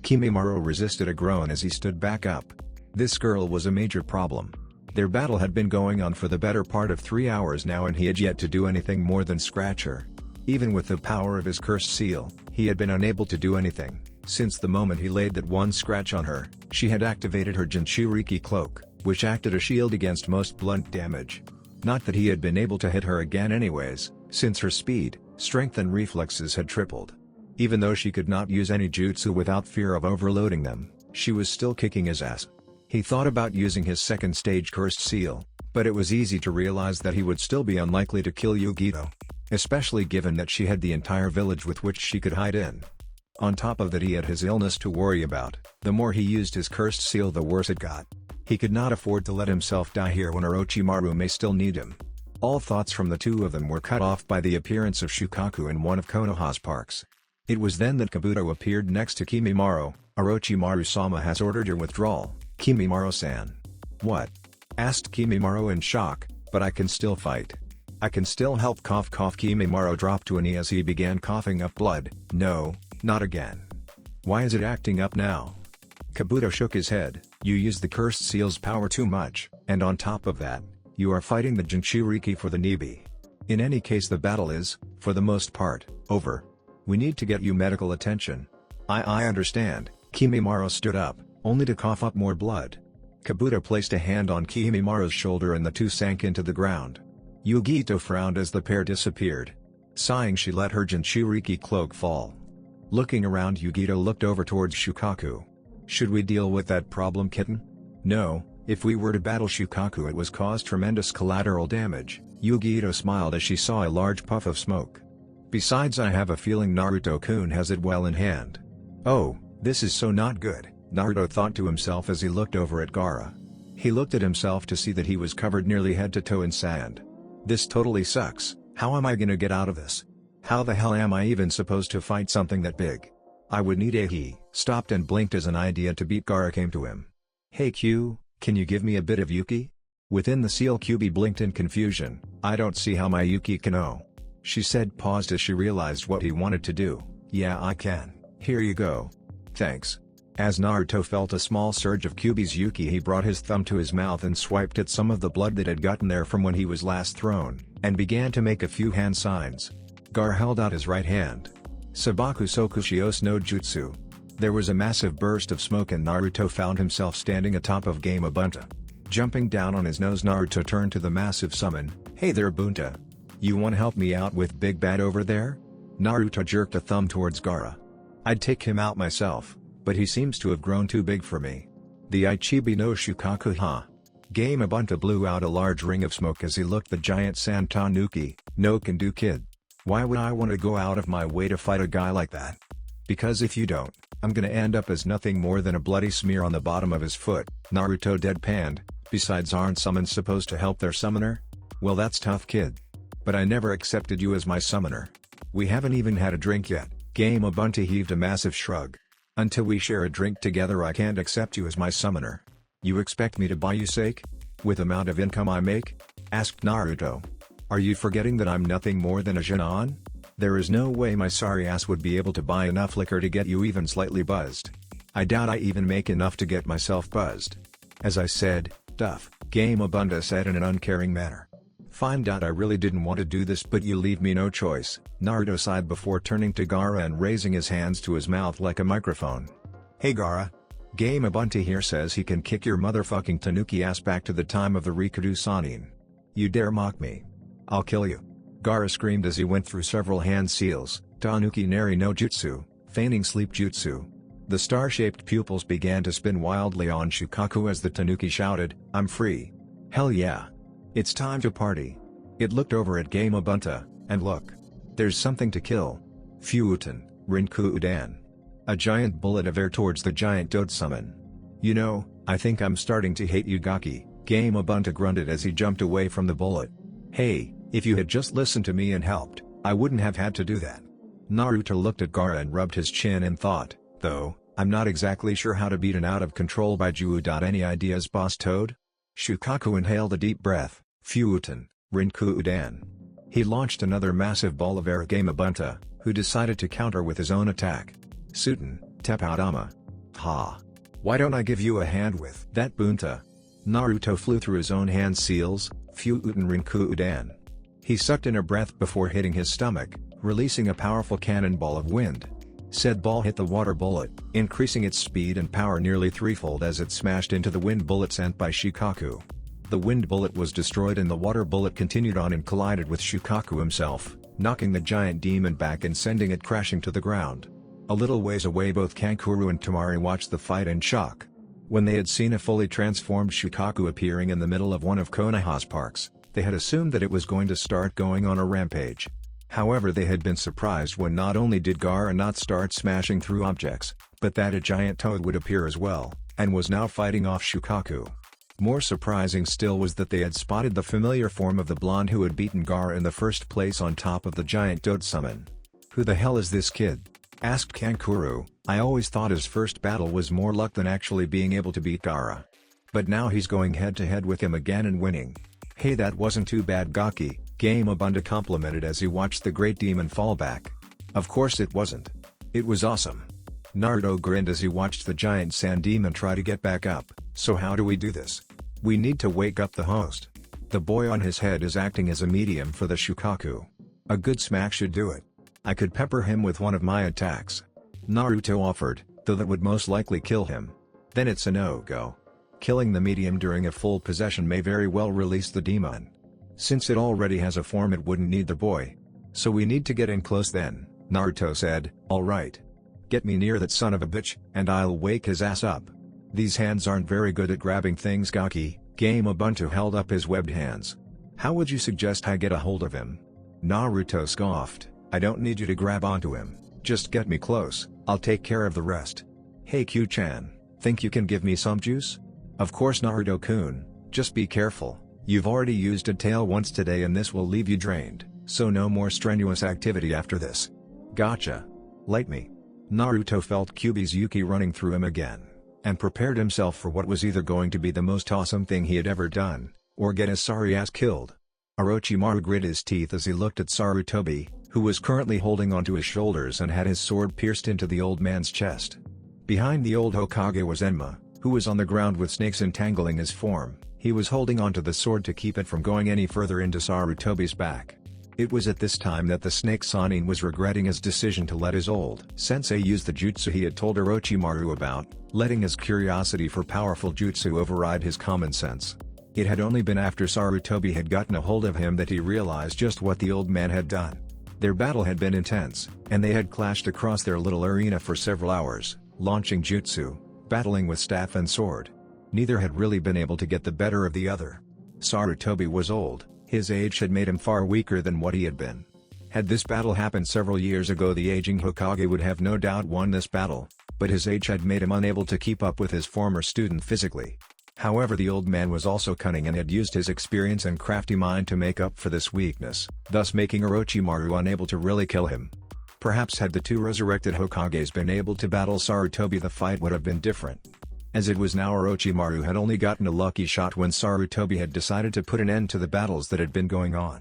Kimimaro resisted a groan as he stood back up. This girl was a major problem. Their battle had been going on for the better part of 3 hours now, and he had yet to do anything more than scratch her. Even with the power of his cursed seal, he had been unable to do anything. Since the moment he laid that one scratch on her, she had activated her Jinchuriki cloak, which acted as a shield against most blunt damage. Not that he had been able to hit her again anyways, since her speed, strength and reflexes had tripled. Even though she could not use any jutsu without fear of overloading them, she was still kicking his ass. He thought about using his second stage cursed seal, but it was easy to realize that he would still be unlikely to kill Yugito. Especially given that she had the entire village with which she could hide in. On top of that, he had his illness to worry about. The more he used his cursed seal, the worse it got. He could not afford to let himself die here when Orochimaru may still need him. All thoughts from the two of them were cut off by the appearance of Shukaku in one of Konoha's parks. It was then that Kabuto appeared next to Kimimaro. Orochimaru-sama has ordered your withdrawal, Kimimaro-san. What? Asked Kimimaro in shock, but I can still fight. I can still help. Cough cough. Kimimaro dropped to a knee as he began coughing up blood. No, not again. Why is it acting up now? Kabuto shook his head. You use the cursed seal's power too much, and on top of that, you are fighting the Jinchuriki for the Nibi. In any case, the battle is, for the most part, over. We need to get you medical attention. I understand. Kimimaro stood up, only to cough up more blood. Kabuto placed a hand on Kimimaro's shoulder and the two sank into the ground. Yugito frowned as the pair disappeared. Sighing, she let her Jinchuriki cloak fall. Looking around, Yugito looked over towards Shukaku. Should we deal with that problem, kitten? No, if we were to battle Shukaku it was cause tremendous collateral damage. Yugito smiled as she saw a large puff of smoke. Besides, I have a feeling Naruto-kun has it well in hand. Oh, this is so not good, Naruto thought to himself as he looked over at Gaara. He looked at himself to see that he was covered nearly head to toe in sand. This totally sucks. How am I gonna get out of this? How the hell am I even supposed to fight something that big? I would need a— He stopped and blinked as an idea to beat Gaara came to him. Hey Q, can you give me a bit of Yuki? Within the seal, QB blinked in confusion. I don't see how my Yuki can know. She said, paused as she realized what he wanted to do. Yeah, I can. Here you go. Thanks. As Naruto felt a small surge of Kyuubi's Yuki, he brought his thumb to his mouth and swiped at some of the blood that had gotten there from when he was last thrown, and began to make a few hand signs. Gaara held out his right hand. Sabaku Soku Shios no Jutsu. There was a massive burst of smoke and Naruto found himself standing atop of Game Bunta. Jumping down on his nose, Naruto turned to the massive summon. Hey there Bunta. You wanna help me out with Big Bad over there? Naruto jerked a thumb towards Gaara. I'd take him out myself, but he seems to have grown too big for me. The Ichibi no Shukaku, huh? Game Bunta blew out a large ring of smoke as he looked the giant San Tanuki. No can do, kid. Why would I want to go out of my way to fight a guy like that? Because if you don't, I'm gonna end up as nothing more than a bloody smear on the bottom of his foot. Naruto deadpanned. Besides, aren't summons supposed to help their summoner? Well, that's tough, kid. But I never accepted you as my summoner. We haven't even had a drink yet. Game Bunta heaved a massive shrug. Until we share a drink together I can't accept you as my summoner. You expect me to buy you sake? With amount of income I make? Asked Naruto. Are you forgetting that I'm nothing more than a Jinan? There is no way my sorry ass would be able to buy enough liquor to get you even slightly buzzed. I doubt I even make enough to get myself buzzed. As I said, duff, Game Bunta said in an uncaring manner. Find out I really didn't want to do this, but you leave me no choice. Naruto sighed before turning to Gaara and raising his hands to his mouth like a microphone. Hey Gaara. Game Bunta here says he can kick your motherfucking Tanuki ass back to the time of the Rikudo Sanin. You dare mock me? I'll kill you. Gaara screamed as he went through several hand seals, Tanuki Nari no Jutsu, feigning sleep jutsu. The star-shaped pupils began to spin wildly on Shukaku as the Tanuki shouted, "I'm free. Hell yeah. It's time to party." It looked over at Gamabunta, and look. There's something to kill. Fuuten, Rinku Udan. A giant bullet of air towards the giant toad summon. You know, I think I'm starting to hate you Gaki, Gamabunta grunted as he jumped away from the bullet. Hey, if you had just listened to me and helped, I wouldn't have had to do that. Naruto looked at Gaara and rubbed his chin and thought, though, I'm not exactly sure how to beat an out-of-control Biju. Any ideas, Boss Toad? Shukaku inhaled a deep breath. Fuuten, Rinku Udan. He launched another massive ball of air at Gamabunta, who decided to counter with his own attack. Suten, Teppaudama. Ha! Why don't I give you a hand with that Bunta? Naruto flew through his own hand seals, Fuuten Rinku Udan. He sucked in a breath before hitting his stomach, releasing a powerful cannonball of wind. Said ball hit the water bullet, increasing its speed and power nearly threefold as it smashed into the wind bullet sent by Shukaku. The wind bullet was destroyed and the water bullet continued on and collided with Shukaku himself, knocking the giant demon back and sending it crashing to the ground. A little ways away both Kankuro and Tamari watched the fight in shock. When they had seen a fully transformed Shukaku appearing in the middle of one of Konoha's parks, they had assumed that it was going to start going on a rampage. However, they had been surprised when not only did Gaara not start smashing through objects, but that a giant toad would appear as well, and was now fighting off Shukaku. More surprising still was that they had spotted the familiar form of the blonde who had beaten Gaara in the first place on top of the giant toad summon. "Who the hell is this kid?" asked Kankuro. "I always thought his first battle was more luck than actually being able to beat Gaara. But now he's going head-to-head with him again and winning." "Hey, that wasn't too bad Gaki," Gamabunta complimented as he watched the great demon fall back. "Of course it wasn't. It was awesome." Naruto grinned as he watched the giant sand demon try to get back up. "So how do we do this? We need to wake up the host. The boy on his head is acting as a medium for the Shukaku. A good smack should do it. I could pepper him with one of my attacks," Naruto offered, "though that would most likely kill him. Then it's a no-go. Killing the medium during a full possession may very well release the demon. Since it already has a form, it wouldn't need the boy. So we need to get in close then," Naruto said. "Alright. Get me near that son of a bitch, and I'll wake his ass up. These hands aren't very good at grabbing things Gaki." Gamabunta held up his webbed hands. "How would you suggest I get a hold of him?" Naruto scoffed. "I don't need you to grab onto him, just get me close, I'll take care of the rest." "Hey Q-chan, think you can give me some juice?" "Of course Naruto-kun, just be careful, you've already used a tail once today and this will leave you drained, so no more strenuous activity after this." "Gotcha. Light me." Naruto felt Kyuubi's Yuki running through him again, and prepared himself for what was either going to be the most awesome thing he had ever done, or get his sorry ass killed. Orochimaru grit his teeth as he looked at Sarutobi, who was currently holding onto his shoulders and had his sword pierced into the old man's chest. Behind the old Hokage was Enma, who was on the ground with snakes entangling his form. He was holding onto the sword to keep it from going any further into Sarutobi's back. It was at this time that the snake Sanin was regretting his decision to let his old sensei use the jutsu he had told Orochimaru about, letting his curiosity for powerful jutsu override his common sense. It had only been after Sarutobi had gotten a hold of him that he realized just what the old man had done. Their battle had been intense, and they had clashed across their little arena for several hours, launching jutsu, battling with staff and sword. Neither had really been able to get the better of the other. Sarutobi was old, his age had made him far weaker than what he had been. Had this battle happened several years ago, the aging Hokage would have no doubt won this battle, but his age had made him unable to keep up with his former student physically. However, the old man was also cunning and had used his experience and crafty mind to make up for this weakness, thus making Orochimaru unable to really kill him. Perhaps had the two resurrected Hokages been able to battle Sarutobi, the fight would have been different. As it was now, Orochimaru had only gotten a lucky shot when Sarutobi had decided to put an end to the battles that had been going on.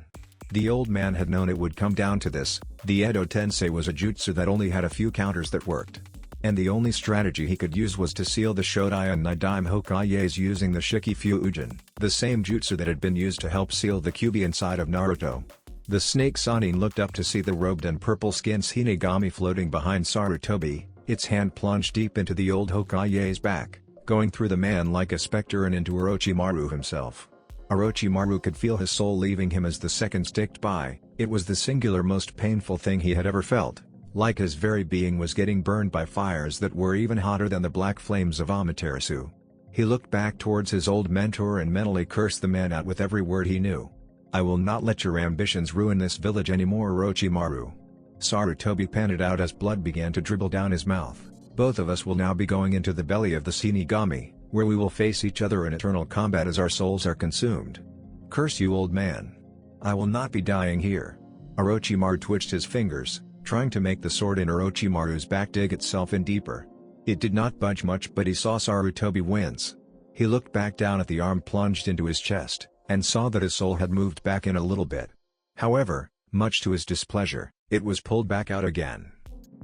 The old man had known it would come down to this. The Edo Tensei was a jutsu that only had a few counters that worked. And the only strategy he could use was to seal the Shodai and Nidaime Hokages using the Shiki Fuujin, the same jutsu that had been used to help seal the Kyuubi inside of Naruto. The snake Sanin looked up to see the robed and purple-skinned Shinigami floating behind Sarutobi, its hand plunged deep into the old Hokage's back, going through the man like a specter and into Orochimaru himself. Orochimaru could feel his soul leaving him as the seconds ticked by. It was the singular most painful thing he had ever felt, like his very being was getting burned by fires that were even hotter than the black flames of Amaterasu. He looked back towards his old mentor and mentally cursed the man out with every word he knew. "I will not let your ambitions ruin this village anymore, Orochimaru." Sarutobi panted out as blood began to dribble down his mouth. "Both of us will now be going into the belly of the Shinigami, where we will face each other in eternal combat as our souls are consumed. Curse you, old man. I will not be dying here." Orochimaru twitched his fingers, trying to make the sword in Orochimaru's back dig itself in deeper. It did not budge much, but he saw Sarutobi wince. He looked back down at the arm plunged into his chest, and saw that his soul had moved back in a little bit. However, much to his displeasure, it was pulled back out again.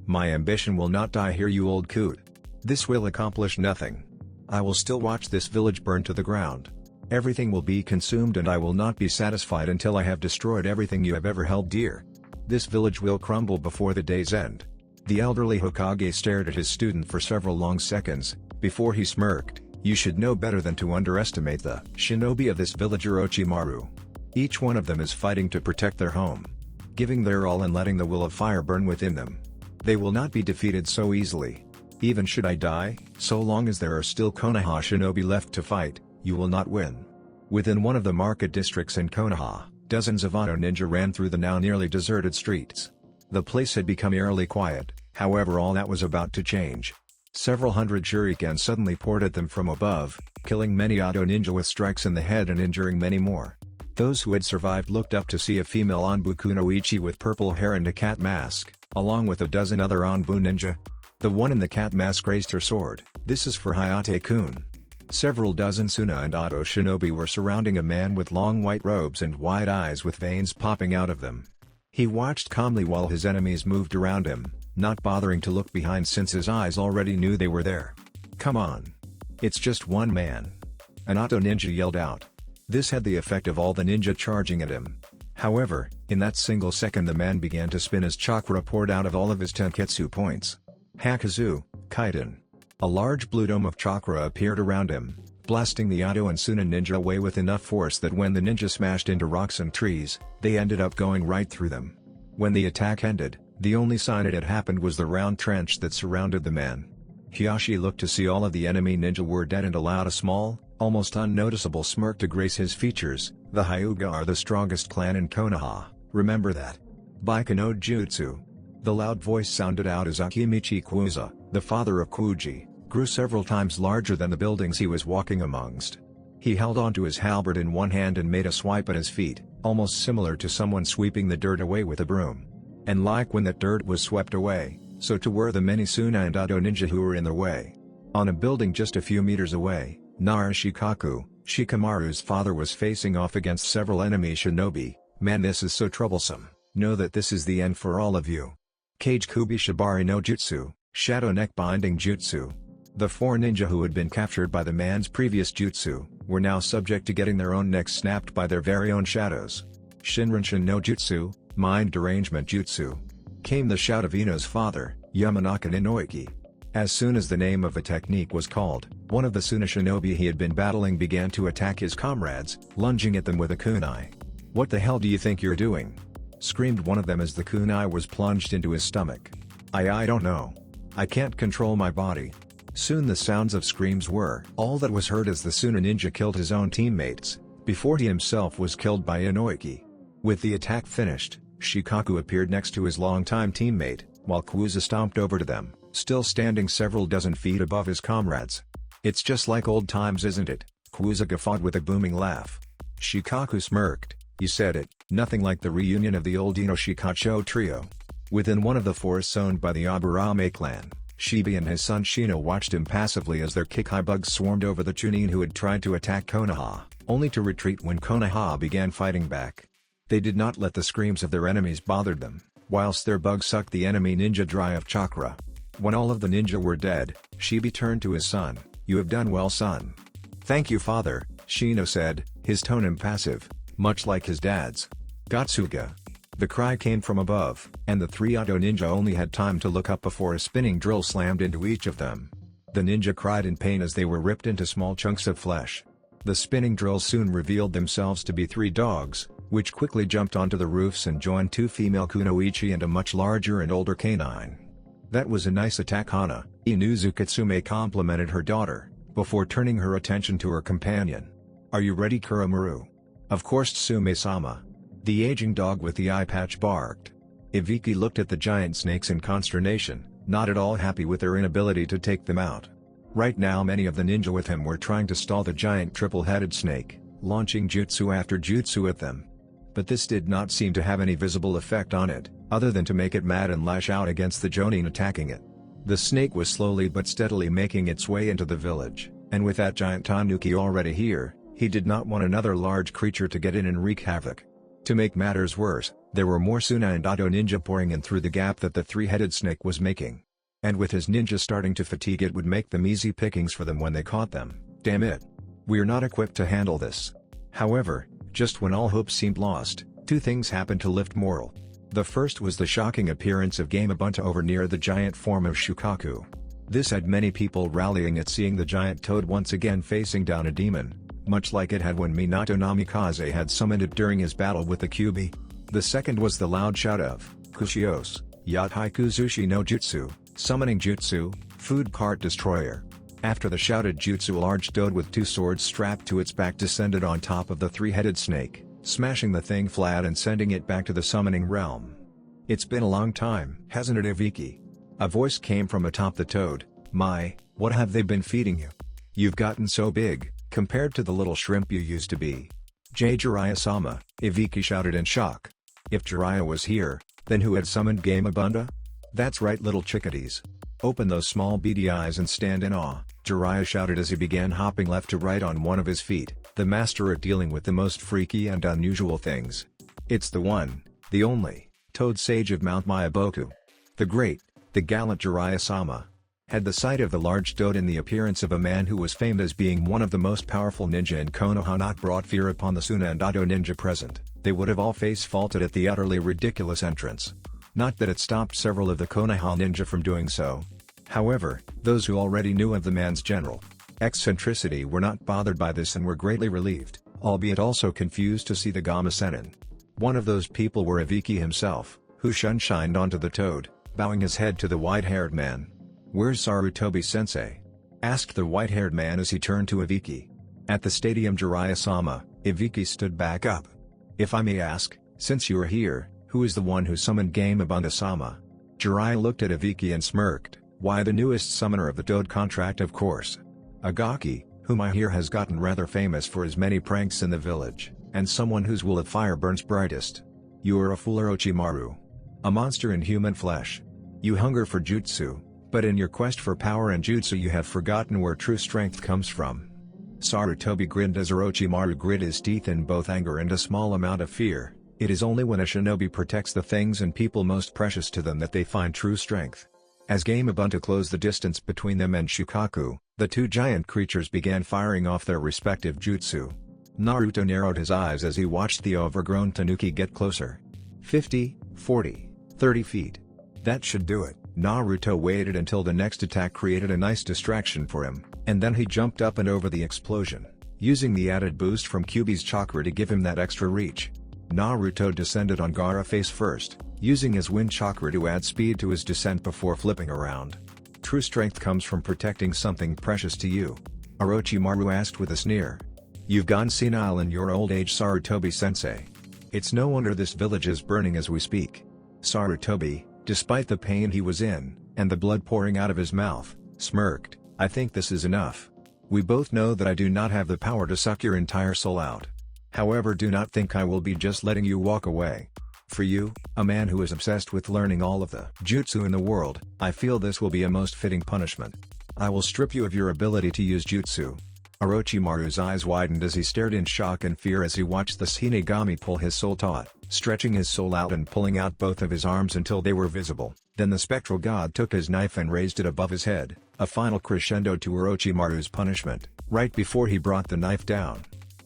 "My ambition will not die here, you old coot. This will accomplish nothing. I will still watch this village burn to the ground. Everything will be consumed and I will not be satisfied until I have destroyed everything you have ever held dear. This village will crumble before the day's end." The elderly Hokage stared at his student for several long seconds, before he smirked. "You should know better than to underestimate the shinobi of this village, Orochimaru. Each one of them is fighting to protect their home, giving their all and letting the will of fire burn within them. They will not be defeated so easily. Even should I die, so long as there are still Konoha shinobi left to fight, you will not win." Within one of the market districts in Konoha, dozens of auto ninja ran through the now nearly deserted streets. The place had become eerily quiet, however all that was about to change. Several hundred shurikens suddenly poured at them from above, killing many auto ninja with strikes in the head and injuring many more. Those who had survived looked up to see a female Anbu no Ichi with purple hair and a cat mask, along with a dozen other Anbu ninja. The one in the cat mask raised her sword. "This is for Hayate-kun." Several dozen Suna and Auto shinobi were surrounding a man with long white robes and wide eyes with veins popping out of them. He watched calmly while his enemies moved around him, not bothering to look behind since his eyes already knew they were there. "Come on. It's just one man." An auto ninja yelled out. This had the effect of all the ninja charging at him. However, in that single second the man began to spin as chakra poured out of all of his tenketsu points. Hakazu, Kaiden. A large blue dome of chakra appeared around him, blasting the Auto and Suna ninja away with enough force that when the ninja smashed into rocks and trees, they ended up going right through them. When the attack ended, the only sign it had happened was the round trench that surrounded the man. Hiyashi looked to see all of the enemy ninja were dead and allowed a small, almost unnoticeable smirk to grace his features. "The Hyuga are the strongest clan in Konoha, remember that. Baika no Jutsu." The loud voice sounded out as Akimichi Kuuza, the father of Kuji, grew several times larger than the buildings he was walking amongst. He held onto his halberd in one hand and made a swipe at his feet, almost similar to someone sweeping the dirt away with a broom. And like when that dirt was swept away, so too were the many Suna and Auto ninja who were in their way. On a building just a few meters away, Narashikaku, Shikamaru's father, was facing off against several enemy shinobi. "Man, this is so troublesome. Know that this is the end for all of you." Kage Kubi Shibari no Jutsu, Shadow Neck Binding Jutsu. The four ninja who had been captured by the man's previous jutsu, were now subject to getting their own necks snapped by their very own shadows. Shinrenshin no Jutsu, Mind Derangement Jutsu. Came the shout of Ino's father, Yamanaka Inoiki. As soon as the name of a technique was called, one of the Suna shinobi he had been battling began to attack his comrades, lunging at them with a kunai. "What the hell do you think you're doing?" screamed one of them as the kunai was plunged into his stomach. I don't know. I can't control my body." Soon the sounds of screams were all that was heard as the Suna ninja killed his own teammates, before he himself was killed by Inoiki. With the attack finished, Shikaku appeared next to his longtime teammate, while Kuuza stomped over to them, still standing several dozen feet above his comrades. "It's just like old times, isn't it?" Kuuza guffawed with a booming laugh. Shikaku smirked. "You said it, nothing like the reunion of the old Ino Shikacho trio." Within one of the forests owned by the Aburame clan, Shibi and his son Shino watched impassively as their Kikai bugs swarmed over the Chunin who had tried to attack Konoha, only to retreat when Konoha began fighting back. They did not let the screams of their enemies bother them, whilst their bugs sucked the enemy ninja dry of chakra. When all of the ninja were dead, Shibi turned to his son. "You have done well, son." "Thank you, father," Shino said, his tone impassive, much like his dad's. "Gatsuga." The cry came from above, and the three Auto ninja only had time to look up before a spinning drill slammed into each of them. The ninja cried in pain as they were ripped into small chunks of flesh. The spinning drills soon revealed themselves to be 3 dogs, which quickly jumped onto the roofs and joined 2 female kunoichi and a much larger and older canine. "That was a nice attack, Hana," Inuzu Kitsume complimented her daughter, before turning her attention to her companion. "Are you ready, Kuramaru?" "Of course, Tsume-sama." The aging dog with the eye patch barked. Ibiki looked at the giant snakes in consternation, not at all happy with their inability to take them out. Right now many of the ninja with him were trying to stall the giant triple-headed snake, launching jutsu after jutsu at them. But this did not seem to have any visible effect on it, other than to make it mad and lash out against the jonin attacking it. The snake was slowly but steadily making its way into the village, and with that giant tanuki already here, he did not want another large creature to get in and wreak havoc. To make matters worse, there were more Suna and Ado ninja pouring in through the gap that the 3-headed snake was making. And with his ninja starting to fatigue, it would make them easy pickings for them when they caught them. Damn it! We're not equipped to handle this. However, just when all hope seemed lost, 2 things happened to lift morale. The first was the shocking appearance of Gamabunta over near the giant form of Shukaku. This had many people rallying at seeing the giant toad once again facing down a demon, much like it had when Minato Namikaze had summoned it during his battle with the Kyuubi. The second was the loud shout of Kushios, Yatai Kuzushi no Jutsu, summoning jutsu, food cart destroyer. After the shouted jutsu, a large toad with 2 swords strapped to its back descended on top of the 3-headed snake, smashing the thing flat and sending it back to the summoning realm. "It's been a long time, hasn't it, Ibiki?" A voice came from atop the toad. "My, what have they been feeding you? You've gotten so big, compared to the little shrimp you used to be." "Jiraiya-sama," Ibiki shouted in shock. If Jiraiya was here, then who had summoned Gamabunta? "That's right, little chickadees. Open those small beady eyes and stand in awe," Jiraiya shouted as he began hopping left to right on one of his feet, the master at dealing with the most freaky and unusual things. "It's the one, the only, Toad Sage of Mount Myaboku. The great, the gallant Jiraiya-sama." Had the sight of the large toad in the appearance of a man who was famed as being one of the most powerful ninja in Konoha not brought fear upon the Suna and Ado ninja present, they would have all face-faulted at the utterly ridiculous entrance. Not that it stopped several of the Konoha ninja from doing so. However, those who already knew of the man's general eccentricity were not bothered by this and were greatly relieved, albeit also confused to see the Gama Sennin. One of those people were Ibiki himself, who shunshined onto the toad, bowing his head to the white-haired man. "Where's Sarutobi-sensei?" asked the white-haired man as he turned to Ibiki. "At the stadium, Jiraiya-sama." Ibiki stood back up. "If I may ask, since you are here, who is the one who summoned Gamabunta-sama?" Jiraiya looked at Ibiki and smirked. "Why, the newest summoner of the Toad contract, of course. Agaki, whom I hear has gotten rather famous for his many pranks in the village, and someone whose will of fire burns brightest. You are a fool, Orochimaru. A monster in human flesh. You hunger for jutsu, but in your quest for power and jutsu you have forgotten where true strength comes from." Sarutobi grinned as Orochimaru grit his teeth in both anger and a small amount of fear. It is only when a shinobi protects the things and people most precious to them that they find true strength. As Gamabunta closed the distance between them and Shukaku, the 2 giant creatures began firing off their respective jutsu. Naruto narrowed his eyes as he watched the overgrown tanuki get closer. 50, 40, 30 feet. That should do it. Naruto waited until the next attack created a nice distraction for him, and then he jumped up and over the explosion, using the added boost from Kyuubi's chakra to give him that extra reach. Naruto descended on Gaara face first, using his wind chakra to add speed to his descent before flipping around. "True strength comes from protecting something precious to you?" Orochimaru asked with a sneer. "You've gone senile in your old age, Sarutobi-sensei. It's no wonder this village is burning as we speak." Sarutobi, despite the pain he was in, and the blood pouring out of his mouth, smirked. "I think this is enough. We both know that I do not have the power to suck your entire soul out. However, do not think I will be just letting you walk away. For you, a man who is obsessed with learning all of the jutsu in the world, I feel this will be a most fitting punishment. I will strip you of your ability to use jutsu." Orochimaru's eyes widened as he stared in shock and fear as he watched the Shinigami pull his soul taut, stretching his soul out and pulling out both of his arms until they were visible. Then the spectral god took his knife and raised it above his head, a final crescendo to Orochimaru's punishment, right before he brought the knife down.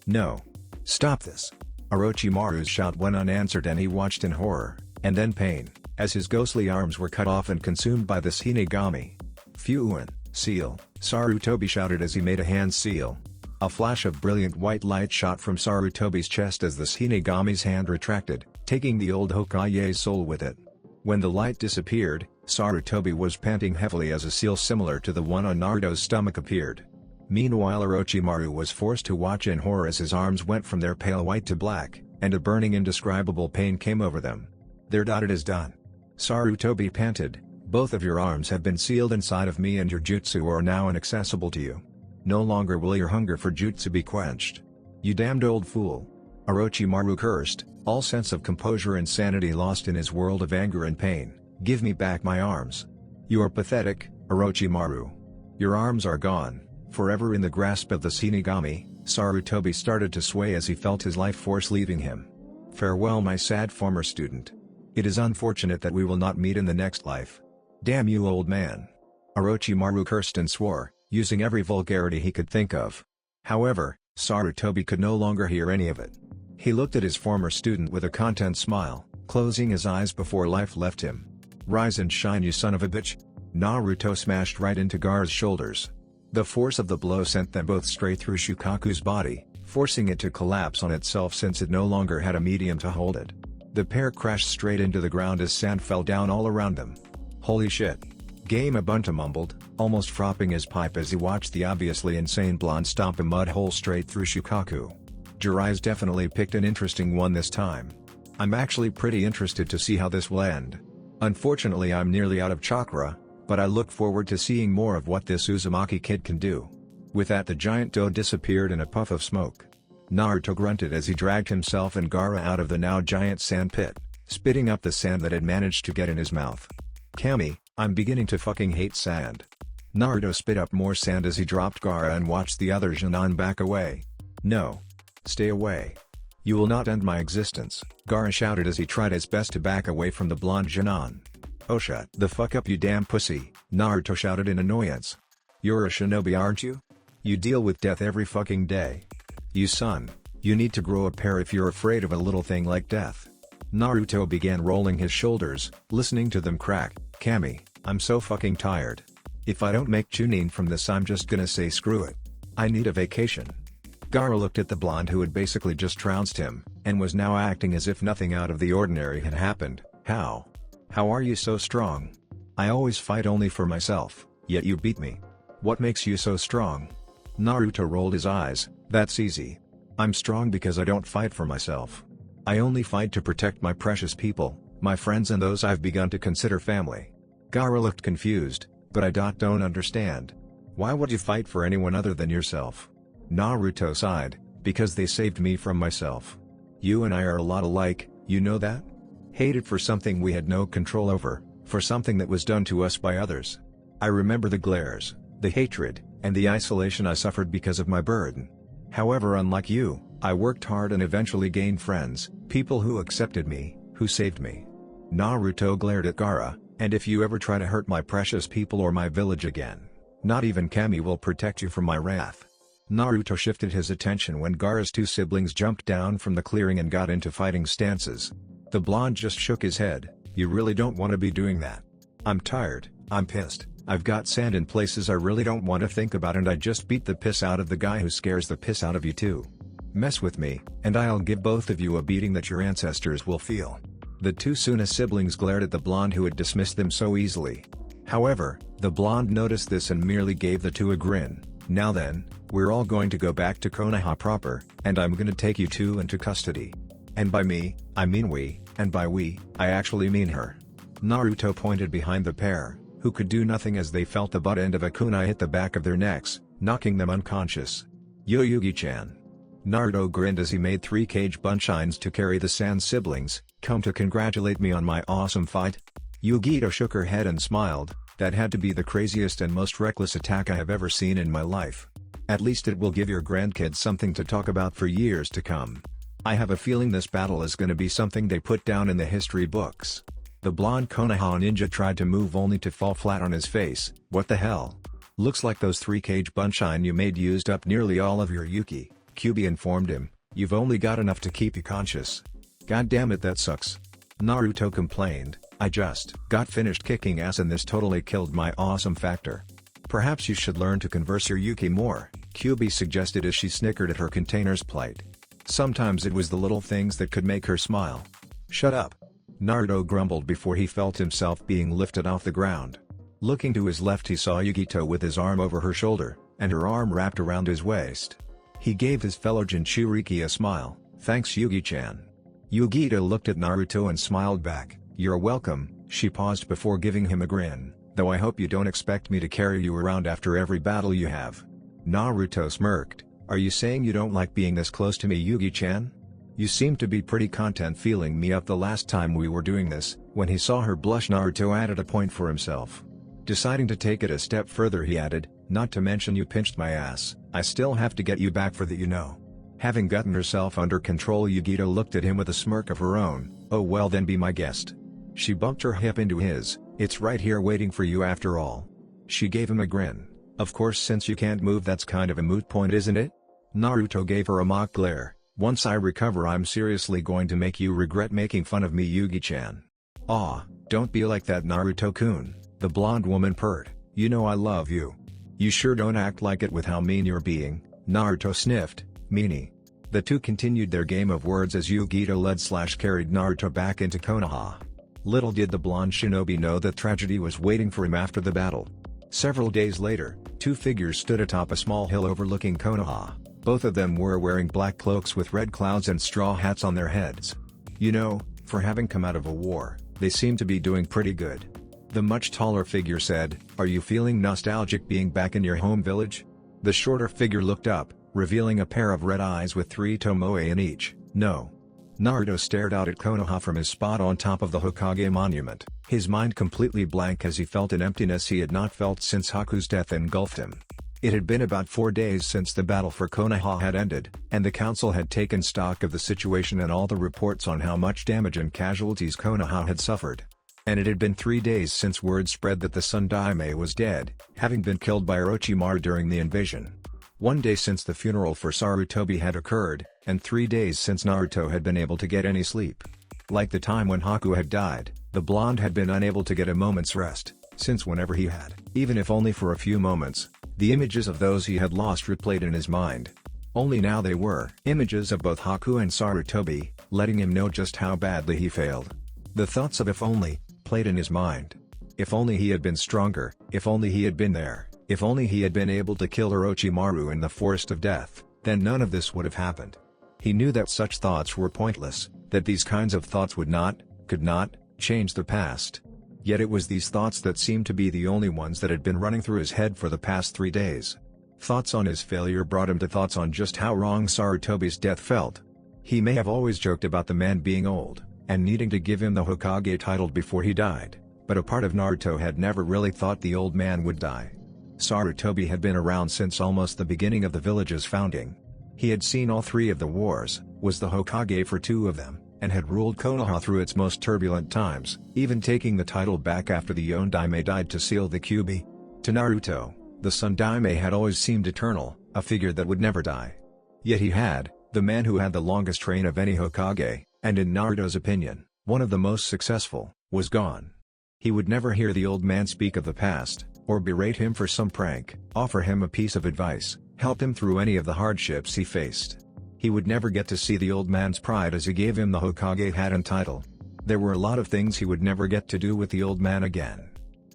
"No. Stop this." Orochimaru's shout went unanswered and he watched in horror, and then pain, as his ghostly arms were cut off and consumed by the Shinigami. "Fuin, seal," Sarutobi shouted as he made a hand seal. A flash of brilliant white light shot from Sarutobi's chest as the Shinigami's hand retracted, taking the old Hokage's soul with it. When the light disappeared, Sarutobi was panting heavily as a seal similar to the one on Naruto's stomach appeared. Meanwhile Orochimaru was forced to watch in horror as his arms went from their pale white to black, and a burning indescribable pain came over them. It is done. Sarutobi panted, both of your arms have been sealed inside of me and your jutsu are now inaccessible to you. No longer will your hunger for jutsu be quenched. You damned old fool. Orochimaru cursed, all sense of composure and sanity lost in his world of anger and pain. Give me back my arms. You are pathetic, Orochimaru. Your arms are gone, forever in the grasp of the Shinigami. Sarutobi started to sway as he felt his life force leaving him. Farewell my sad former student. It is unfortunate that we will not meet in the next life. Damn you old man. Orochimaru cursed and swore, using every vulgarity he could think of. However, Sarutobi could no longer hear any of it. He looked at his former student with a content smile, closing his eyes before life left him. Rise and shine you son of a bitch. Naruto smashed right into Gaara's shoulders. The force of the blow sent them both straight through Shukaku's body, forcing it to collapse on itself since it no longer had a medium to hold it. The pair crashed straight into the ground as sand fell down all around them. Holy shit. Game Ubuntu mumbled, almost frothing his pipe as he watched the obviously insane blonde stomp a mud hole straight through Shukaku. Jiraiya's definitely picked an interesting one this time. I'm actually pretty interested to see how this will end. Unfortunately I'm nearly out of chakra, but I look forward to seeing more of what this Uzumaki kid can do. With that the giant doe disappeared in a puff of smoke. Naruto grunted as he dragged himself and Gaara out of the now giant sand pit, spitting up the sand that had managed to get in his mouth. Kami, I'm beginning to fucking hate sand. Naruto spit up more sand as he dropped Gaara and watched the other Jonin back away. No. Stay away. You will not end my existence, Gaara shouted as he tried his best to back away from the blonde Jonin. Oh shut the fuck up you damn pussy, Naruto shouted in annoyance. You're a shinobi aren't you? You deal with death every fucking day. You son, you need to grow a pair if you're afraid of a little thing like death. Naruto began rolling his shoulders, listening to them crack. Kami, I'm so fucking tired. If I don't make Chunin from this I'm just gonna say screw it. I need a vacation. Gaara looked at the blonde who had basically just trounced him, and was now acting as if nothing out of the ordinary had happened. How are you so strong? I always fight only for myself, yet you beat me. What makes you so strong? Naruto rolled his eyes, that's easy. I'm strong because I don't fight for myself. I only fight to protect my precious people, my friends and those I've begun to consider family. Gaara looked confused, but I don't understand. Why would you fight for anyone other than yourself? Naruto sighed, because they saved me from myself. You and I are a lot alike, you know that? Hated for something we had no control over, for something that was done to us by others. I remember the glares, the hatred, and the isolation I suffered because of my burden. However, unlike you, I worked hard and eventually gained friends, people who accepted me, who saved me. Naruto glared at Gaara, and if you ever try to hurt my precious people or my village again, not even Kami will protect you from my wrath. Naruto shifted his attention when Gaara's two siblings jumped down from the clearing and got into fighting stances. The blonde just shook his head, you really don't want to be doing that. I'm tired, I'm pissed, I've got sand in places I really don't want to think about and I just beat the piss out of the guy who scares the piss out of you too. Mess with me, and I'll give both of you a beating that your ancestors will feel. The two Suna siblings glared at the blonde who had dismissed them so easily. However, the blonde noticed this and merely gave the two a grin. Now then, we're all going to go back to Konoha proper, and I'm gonna take you two into custody. And by me, I mean we, and by we, I actually mean her. Naruto pointed behind the pair, who could do nothing as they felt the butt end of a kunai hit the back of their necks, knocking them unconscious. Yo Yugi-chan. Naruto grinned as he made 3 cage bunshines to carry the Sand siblings. Come to congratulate me on my awesome fight? Yugito shook her head and smiled, that had to be the craziest and most reckless attack I have ever seen in my life. At least it will give your grandkids something to talk about for years to come. I have a feeling this battle is gonna be something they put down in the history books. The blonde Konoha ninja tried to move only to fall flat on his face. What the hell? Looks like those 3 cage bunshine you made used up nearly all of your Yuki, Kyuubi informed him. You've only got enough to keep you conscious. God damn it, that sucks. Naruto complained, I just got finished kicking ass and this totally killed my awesome factor. Perhaps you should learn to converse your Yuki more. Kyubi suggested as she snickered at her container's plight. Sometimes it was the little things that could make her smile. Shut up. Naruto grumbled before he felt himself being lifted off the ground. Looking to his left he saw Yugito with his arm over her shoulder, and her arm wrapped around his waist. He gave his fellow Jinchuriki a smile. Thanks Yugi-chan. Yugito looked at Naruto and smiled back. You're welcome. She paused before giving him a grin. Though I hope you don't expect me to carry you around after every battle you have. Naruto smirked. Are you saying you don't like being this close to me, Yugi-chan? You seemed to be pretty content feeling me up the last time we were doing this. When he saw her blush, Naruto added a point for himself. Deciding to take it a step further, he added, not to mention you pinched my ass. I still have to get you back for that, you know. Having gotten herself under control, Yugito looked at him with a smirk of her own. Oh well, then be my guest. She bumped her hip into his. It's right here waiting for you after all. She gave him a grin. Of course, since you can't move, that's kind of a moot point, isn't it? Naruto gave her a mock glare. Once I recover, I'm seriously going to make you regret making fun of me, Yugi-chan. Aw, don't be like that, Naruto-kun. The blonde woman purred. You know I love you. You sure don't act like it with how mean you're being. Naruto sniffed. Meanie. The two continued their game of words as Yugito led/carried Naruto back into Konoha. Little did the blonde shinobi know that tragedy was waiting for him after the battle. Several days later, two figures stood atop a small hill overlooking Konoha. Both of them were wearing black cloaks with red clouds and straw hats on their heads. You know, for having come out of a war, they seem to be doing pretty good. The much taller figure said, Are you feeling nostalgic being back in your home village? The shorter figure looked up, revealing a pair of red eyes with 3 tomoe in each. No. Naruto stared out at Konoha from his spot on top of the Hokage monument, his mind completely blank as he felt an emptiness he had not felt since Haku's death engulfed him. It had been about 4 days since the battle for Konoha had ended, and the council had taken stock of the situation and all the reports on how much damage and casualties Konoha had suffered. And it had been 3 days since word spread that the Sun Daime was dead, having been killed by Orochimaru during the invasion. 1 day since the funeral for Sarutobi had occurred, and 3 days since Naruto had been able to get any sleep. Like the time when Haku had died, the blonde had been unable to get a moment's rest, since whenever he had, even if only for a few moments, the images of those he had lost replayed in his mind. Only now they were images of both Haku and Sarutobi, letting him know just how badly he failed. The thoughts of if only played in his mind. If only he had been stronger, if only he had been there, if only he had been able to kill Orochimaru in the Forest of Death, then none of this would have happened. He knew that such thoughts were pointless, that these kinds of thoughts would not, could not, change the past. Yet it was these thoughts that seemed to be the only ones that had been running through his head for the past 3 days. Thoughts on his failure brought him to thoughts on just how wrong Sarutobi's death felt. He may have always joked about the man being old, and needing to give him the Hokage title before he died, but a part of Naruto had never really thought the old man would die. Sarutobi had been around since almost the beginning of the village's founding. He had seen all 3 of the wars, was the Hokage for 2 of them, and had ruled Konoha through its most turbulent times, even taking the title back after the Yondaime died to seal the Kyubi. To Naruto, the Sun Daime had always seemed eternal, a figure that would never die. Yet he had, the man who had the longest reign of any Hokage, and in Naruto's opinion, one of the most successful, was gone. He would never hear the old man speak of the past, or berate him for some prank, offer him a piece of advice, help him through any of the hardships he faced. He would never get to see the old man's pride as he gave him the Hokage hat and title. There were a lot of things he would never get to do with the old man again.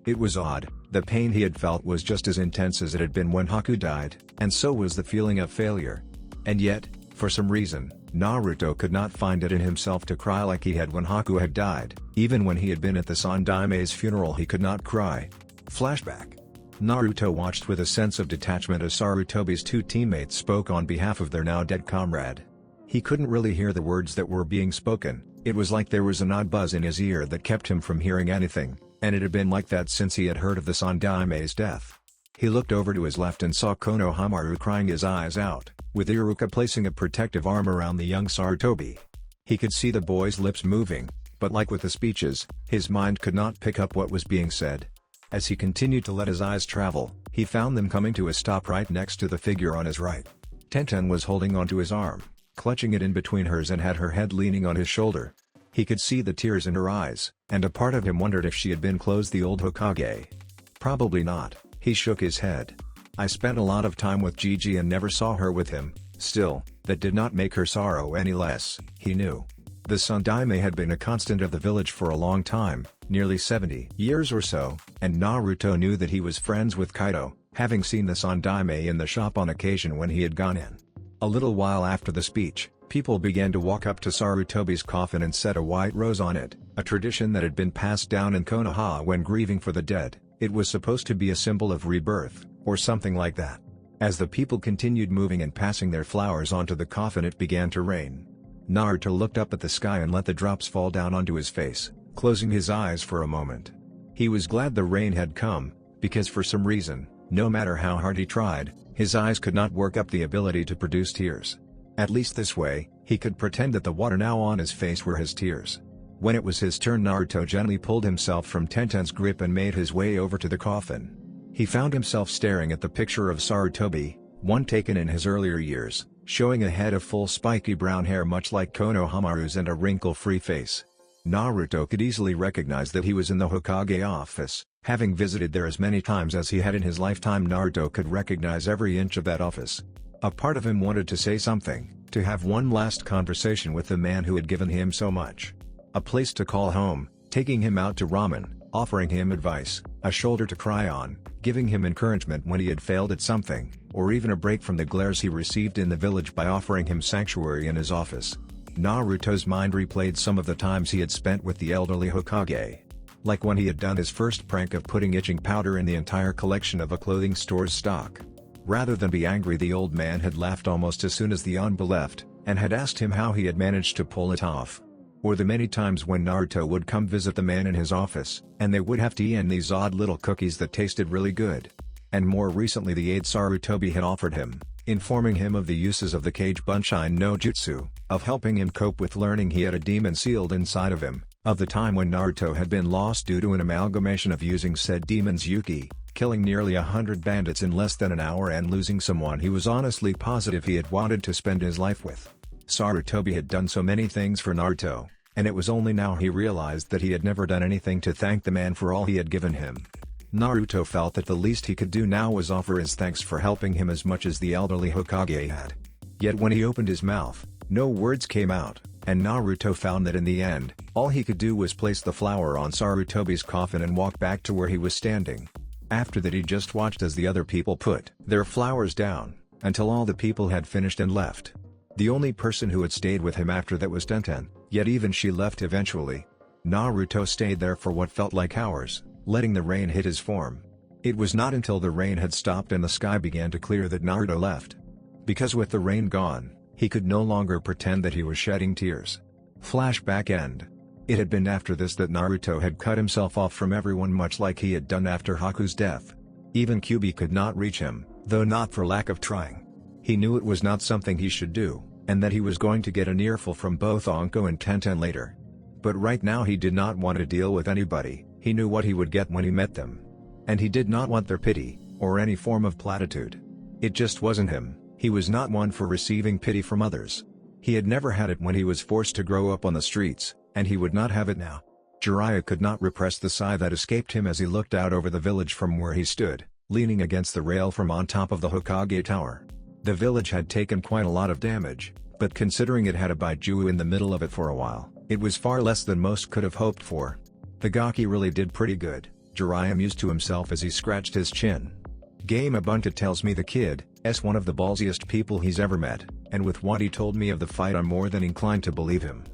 It was odd, the pain he had felt was just as intense as it had been when Haku died, and so was the feeling of failure. And yet, for some reason, Naruto could not find it in himself to cry like he had when Haku had died. Even when he had been at the Sun Daime's funeral he could not cry. Flashback. Naruto watched with a sense of detachment as Sarutobi's 2 teammates spoke on behalf of their now-dead comrade. He couldn't really hear the words that were being spoken, it was like there was an odd buzz in his ear that kept him from hearing anything, and it had been like that since he had heard of the Sun Daime's death. He looked over to his left and saw Konohamaru crying his eyes out, with Iruka placing a protective arm around the young Sarutobi. He could see the boy's lips moving, but like with the speeches, his mind could not pick up what was being said. As he continued to let his eyes travel, he found them coming to a stop right next to the figure on his right. Tenten was holding onto his arm, clutching it in between hers and had her head leaning on his shoulder. He could see the tears in her eyes, and a part of him wondered if she had been close the old Hokage. Probably not, he shook his head. I spent a lot of time with Gigi and never saw her with him. Still, that did not make her sorrow any less, he knew. The Sandaime had been a constant of the village for a long time, nearly 70 years or so, and Naruto knew that he was friends with Kaido, having seen the Sandaime in the shop on occasion when he had gone in. A little while after the speech, people began to walk up to Sarutobi's coffin and set a white rose on it, a tradition that had been passed down in Konoha when grieving for the dead. It was supposed to be a symbol of rebirth, or something like that. As the people continued moving and passing their flowers onto the coffin, it began to rain. Naruto looked up at the sky and let the drops fall down onto his face, closing his eyes for a moment. He was glad the rain had come, because for some reason, no matter how hard he tried, his eyes could not work up the ability to produce tears. At least this way, he could pretend that the water now on his face were his tears. When it was his turn, Naruto gently pulled himself from Tenten's grip and made his way over to the coffin. He found himself staring at the picture of Sarutobi, one taken in his earlier years, showing a head of full spiky brown hair much like Konohamaru's and a wrinkle-free face. Naruto could easily recognize that he was in the Hokage office, having visited there as many times as he had in his lifetime. Naruto could recognize every inch of that office. A part of him wanted to say something, to have one last conversation with the man who had given him so much. A place to call home, taking him out to ramen, offering him advice, a shoulder to cry on, giving him encouragement when he had failed at something, or even a break from the glares he received in the village by offering him sanctuary in his office. Naruto's mind replayed some of the times he had spent with the elderly Hokage. Like when he had done his first prank of putting itching powder in the entire collection of a clothing store's stock. Rather than be angry, the old man had laughed almost as soon as the Yonba left, and had asked him how he had managed to pull it off. Or the many times when Naruto would come visit the man in his office, and they would have to eat these odd little cookies that tasted really good. And more recently the aid Sarutobi had offered him, informing him of the uses of the Kage Bunshin no Jutsu, of helping him cope with learning he had a demon sealed inside of him, of the time when Naruto had been lost due to an amalgamation of using said demon's Yuki, killing nearly 100 bandits in less than an hour and losing someone he was honestly positive he had wanted to spend his life with. Sarutobi had done so many things for Naruto, and it was only now he realized that he had never done anything to thank the man for all he had given him. Naruto felt that the least he could do now was offer his thanks for helping him as much as the elderly Hokage had. Yet when he opened his mouth, no words came out, and Naruto found that in the end, all he could do was place the flower on Sarutobi's coffin and walk back to where he was standing. After that he just watched as the other people put their flowers down, until all the people had finished and left. The only person who had stayed with him after that was Tenten, yet even she left eventually. Naruto stayed there for what felt like hours, letting the rain hit his form. It was not until the rain had stopped and the sky began to clear that Naruto left. Because with the rain gone, he could no longer pretend that he was shedding tears. Flashback end. It had been after this that Naruto had cut himself off from everyone, much like he had done after Haku's death. Even Kyuubi could not reach him, though not for lack of trying. He knew it was not something he should do, and that he was going to get an earful from both Anko and Tenten later. But right now he did not want to deal with anybody. He knew what he would get when he met them. And he did not want their pity, or any form of platitude. It just wasn't him. He was not one for receiving pity from others. He had never had it when he was forced to grow up on the streets, and he would not have it now. Jiraiya could not repress the sigh that escaped him as he looked out over the village from where he stood, leaning against the rail from on top of the Hokage tower. The village had taken quite a lot of damage, but considering it had a Baijiu in the middle of it for a while, it was far less than most could have hoped for. The Gaki really did pretty good, Jiraiya mused to himself as he scratched his chin. Game Abunta tells me the kid's one of the ballsiest people he's ever met, and with what he told me of the fight I'm more than inclined to believe him.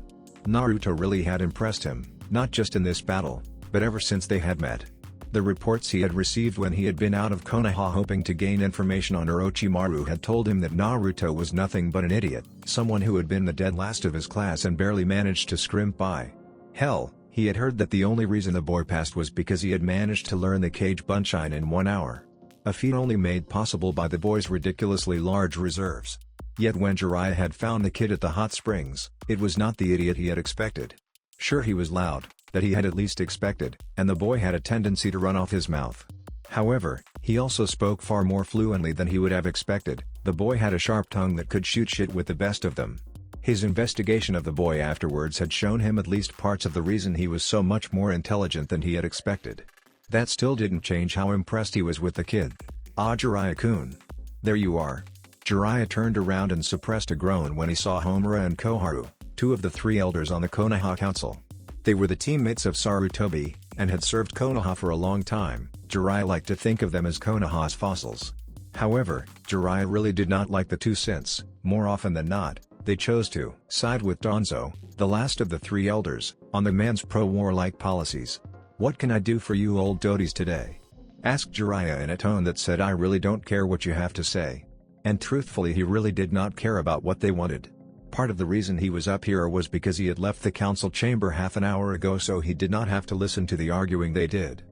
Naruto really had impressed him, not just in this battle, but ever since they had met. The reports he had received when he had been out of Konoha hoping to gain information on Orochimaru had told him that Naruto was nothing but an idiot, someone who had been the dead last of his class and barely managed to scrimp by. Hell, he had heard that the only reason the boy passed was because he had managed to learn the Kage Bunshin in 1 hour. A feat only made possible by the boy's ridiculously large reserves. Yet when Jiraiya had found the kid at the hot springs, it was not the idiot he had expected. Sure, he was loud, that he had at least expected, and the boy had a tendency to run off his mouth. However, he also spoke far more fluently than he would have expected. The boy had a sharp tongue that could shoot shit with the best of them. His investigation of the boy afterwards had shown him at least parts of the reason he was so much more intelligent than he had expected. That still didn't change how impressed he was with the kid. Ah, Jiraiya-kun. There you are. Jiraiya turned around and suppressed a groan when he saw Homura and Koharu, two of the three elders on the Konoha Council. They were the teammates of Sarutobi, and had served Konoha for a long time. Jiraiya liked to think of them as Konoha's fossils. However, Jiraiya really did not like the two since, more often than not, they chose to side with Danzo, the last of the three elders, on the man's pro-warlike policies. "What can I do for you old toadies today?" asked Jiraiya in a tone that said, "I really don't care what you have to say." And truthfully, he really did not care about what they wanted. Part of the reason he was up here was because he had left the council chamber half an hour ago, so he did not have to listen to the arguing they did.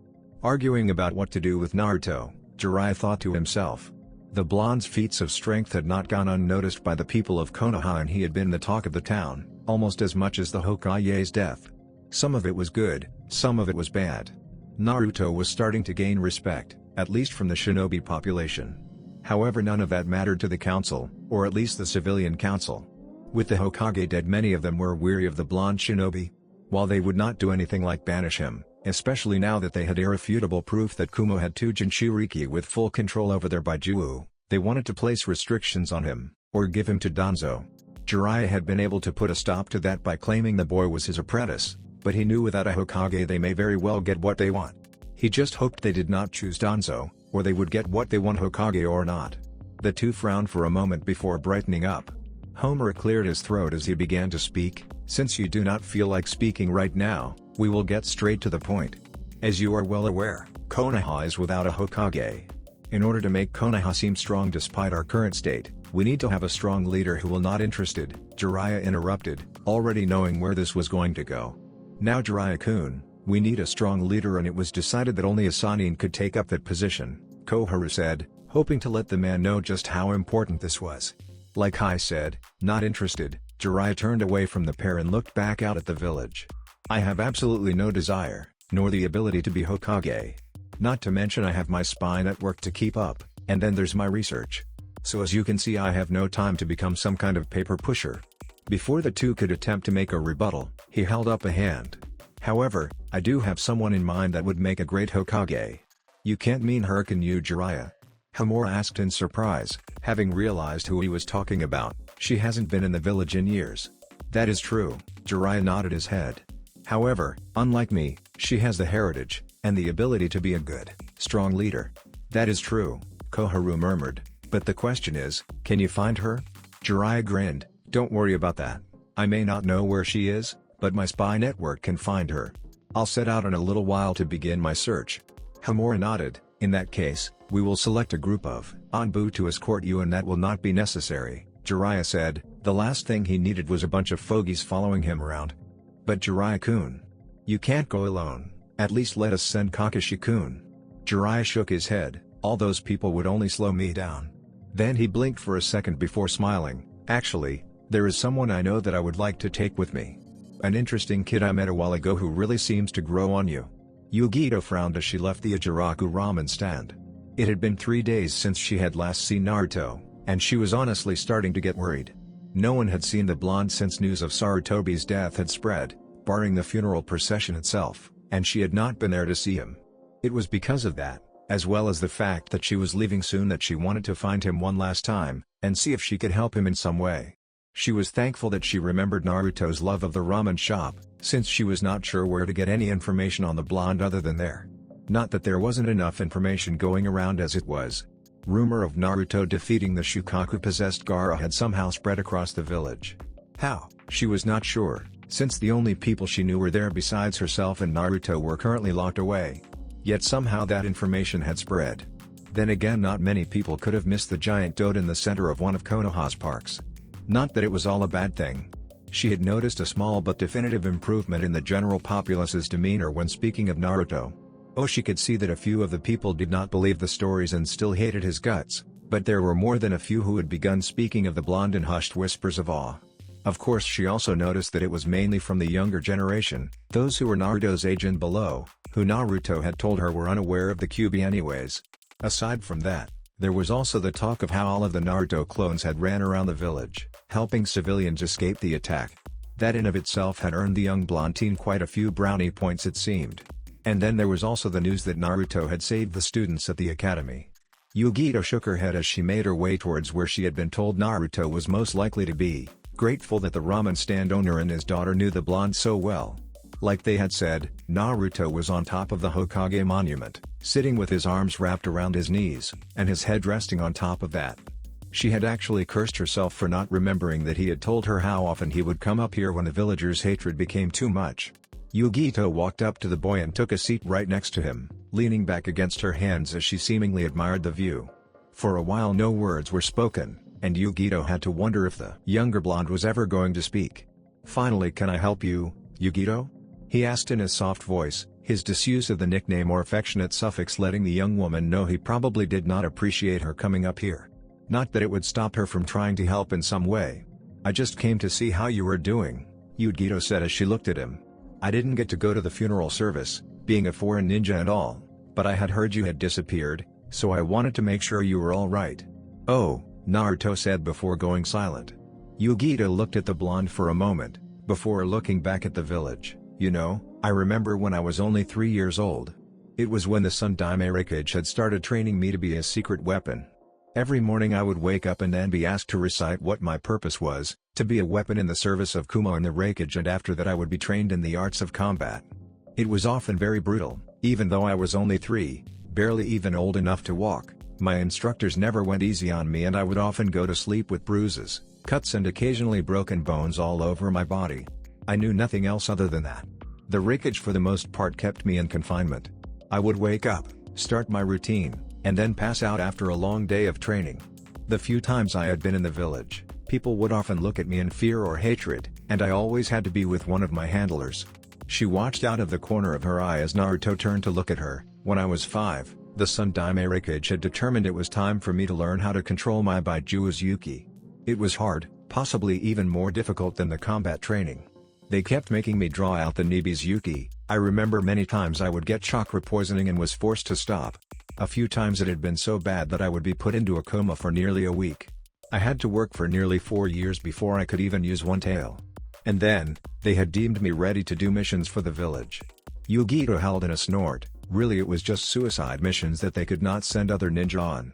Arguing about what to do with Naruto, Jiraiya thought to himself. The blonde's feats of strength had not gone unnoticed by the people of Konoha, and he had been the talk of the town, almost as much as the Hokage's death. Some of it was good, some of it was bad. Naruto was starting to gain respect, at least from the shinobi population. However, none of that mattered to the council, or at least the civilian council. With the Hokage dead, many of them were weary of the blonde shinobi. While they would not do anything like banish him, especially now that they had irrefutable proof that Kumo had two Jinchuriki with full control over their Baijuo, they wanted to place restrictions on him, or give him to Danzo. Jiraiya had been able to put a stop to that by claiming the boy was his apprentice, but he knew without a Hokage they may very well get what they want. He just hoped they did not choose Danzo, or they would get what they want, Hokage or not. The two frowned for a moment before brightening up. Homura cleared his throat as he began to speak. "Since you do not feel like speaking right now, we will get straight to the point. As you are well aware, Konoha is without a Hokage. In order to make Konoha seem strong despite our current state, we need to have a strong leader who will not interested," Jiraiya interrupted, already knowing where this was going to go. "Now Jiraiya-kun, we need a strong leader, and it was decided that only a Sannin could take up that position," Koharu said, hoping to let the man know just how important this was. Like I said, not interested, Jiraiya turned away from the pair and looked back out at the village. "I have absolutely no desire, nor the ability to be Hokage. Not to mention I have my spy network to keep up, and then there's my research. So as you can see, I have no time to become some kind of paper pusher." Before the two could attempt to make a rebuttal, he held up a hand. "However, I do have someone in mind that would make a great Hokage." "You can't mean her, can you, Jiraiya?" Homura asked in surprise, having realized who he was talking about. "She hasn't been in the village in years." "That is true," Jiraiya nodded his head. "However, unlike me, she has the heritage, and the ability to be a good, strong leader." "That is true," Koharu murmured, "but the question is, can you find her?" Jiraiya grinned. "Don't worry about that. I may not know where she is, but my spy network can find her. I'll set out in a little while to begin my search." Homura nodded. "In that case, we will select a group of Anbu to escort you, and that will not be necessary," Jiraiya said. The last thing he needed was a bunch of fogies following him around. "But Jiraiya-kun, you can't go alone. At least let us send Kakashi-kun." Jiraiya shook his head. "All those people would only slow me down." Then he blinked for a second before smiling. "Actually, there is someone I know that I would like to take with me. An interesting kid I met a while ago who really seems to grow on you." Yugito frowned as she left the Ajiraku ramen stand. It had been 3 days since she had last seen Naruto, and she was honestly starting to get worried. No one had seen the blonde since news of Sarutobi's death had spread, barring the funeral procession itself, and she had not been there to see him. It was because of that, as well as the fact that she was leaving soon, that she wanted to find him one last time, and see if she could help him in some way. She was thankful that she remembered Naruto's love of the ramen shop, since she was not sure where to get any information on the blonde other than there. Not that there wasn't enough information going around as it was. Rumor of Naruto defeating the Shukaku-possessed Gaara had somehow spread across the village. How? She was not sure, since the only people she knew were there besides herself and Naruto were currently locked away. Yet somehow that information had spread. Then again, not many people could have missed the giant toad in the center of one of Konoha's parks. Not that it was all a bad thing. She had noticed a small but definitive improvement in the general populace's demeanor when speaking of Naruto. Oh, she could see that a few of the people did not believe the stories and still hated his guts, but there were more than a few who had begun speaking of the blonde in hushed whispers of awe. Of course, she also noticed that it was mainly from the younger generation, those who were Naruto's age and below, who Naruto had told her were unaware of the Kyuubi anyways. Aside from that, there was also the talk of how all of the Naruto clones had ran around the village, helping civilians escape the attack. That in of itself had earned the young blonde teen quite a few brownie points, it seemed. And then there was also the news that Naruto had saved the students at the academy. Yugito shook her head as she made her way towards where she had been told Naruto was most likely to be, grateful that the ramen stand owner and his daughter knew the blonde so well. Like they had said, Naruto was on top of the Hokage monument, sitting with his arms wrapped around his knees, and his head resting on top of that. She had actually cursed herself for not remembering that he had told her how often he would come up here when the villagers' hatred became too much. Yugito walked up to the boy and took a seat right next to him, leaning back against her hands as she seemingly admired the view. For a while no words were spoken, and Yugito had to wonder if the younger blonde was ever going to speak. Finally, "Can I help you, Yugito?" he asked in a soft voice, his disuse of the nickname or affectionate suffix letting the young woman know he probably did not appreciate her coming up here. Not that it would stop her from trying to help in some way. "I just came to see how you were doing," Yugito said as she looked at him. "I didn't get to go to the funeral service, being a foreign ninja and all, but I had heard you had disappeared, so I wanted to make sure you were all right." "Oh," Naruto said before going silent. Yugito looked at the blonde for a moment, before looking back at the village. "You know, I remember when I was only 3 years old. It was when the Sun Daime Hokage had started training me to be a secret weapon. Every morning I would wake up and then be asked to recite what my purpose was, to be a weapon in the service of Kumo and the Hokage, and after that I would be trained in the arts of combat. It was often very brutal, even though I was only 3, barely even old enough to walk. My instructors never went easy on me and I would often go to sleep with bruises, cuts and occasionally broken bones all over my body. I knew nothing else other than that. The Hokage for the most part kept me in confinement. I would wake up, start my routine, and then pass out after a long day of training. The few times I had been in the village, people would often look at me in fear or hatred, and I always had to be with one of my handlers." She watched out of the corner of her eye as Naruto turned to look at her. "When I was 5, the Sun Daime Hokage had determined it was time for me to learn how to control my Baiju Uzumaki. It was hard, possibly even more difficult than the combat training. They kept making me draw out the Nibizuki. I remember many times I would get chakra poisoning and was forced to stop. A few times it had been so bad that I would be put into a coma for nearly a week. I had to work for nearly 4 years before I could even use one tail. And then, they had deemed me ready to do missions for the village." Yugito howled in a snort. Really, it was just suicide missions that they could not send other ninja on.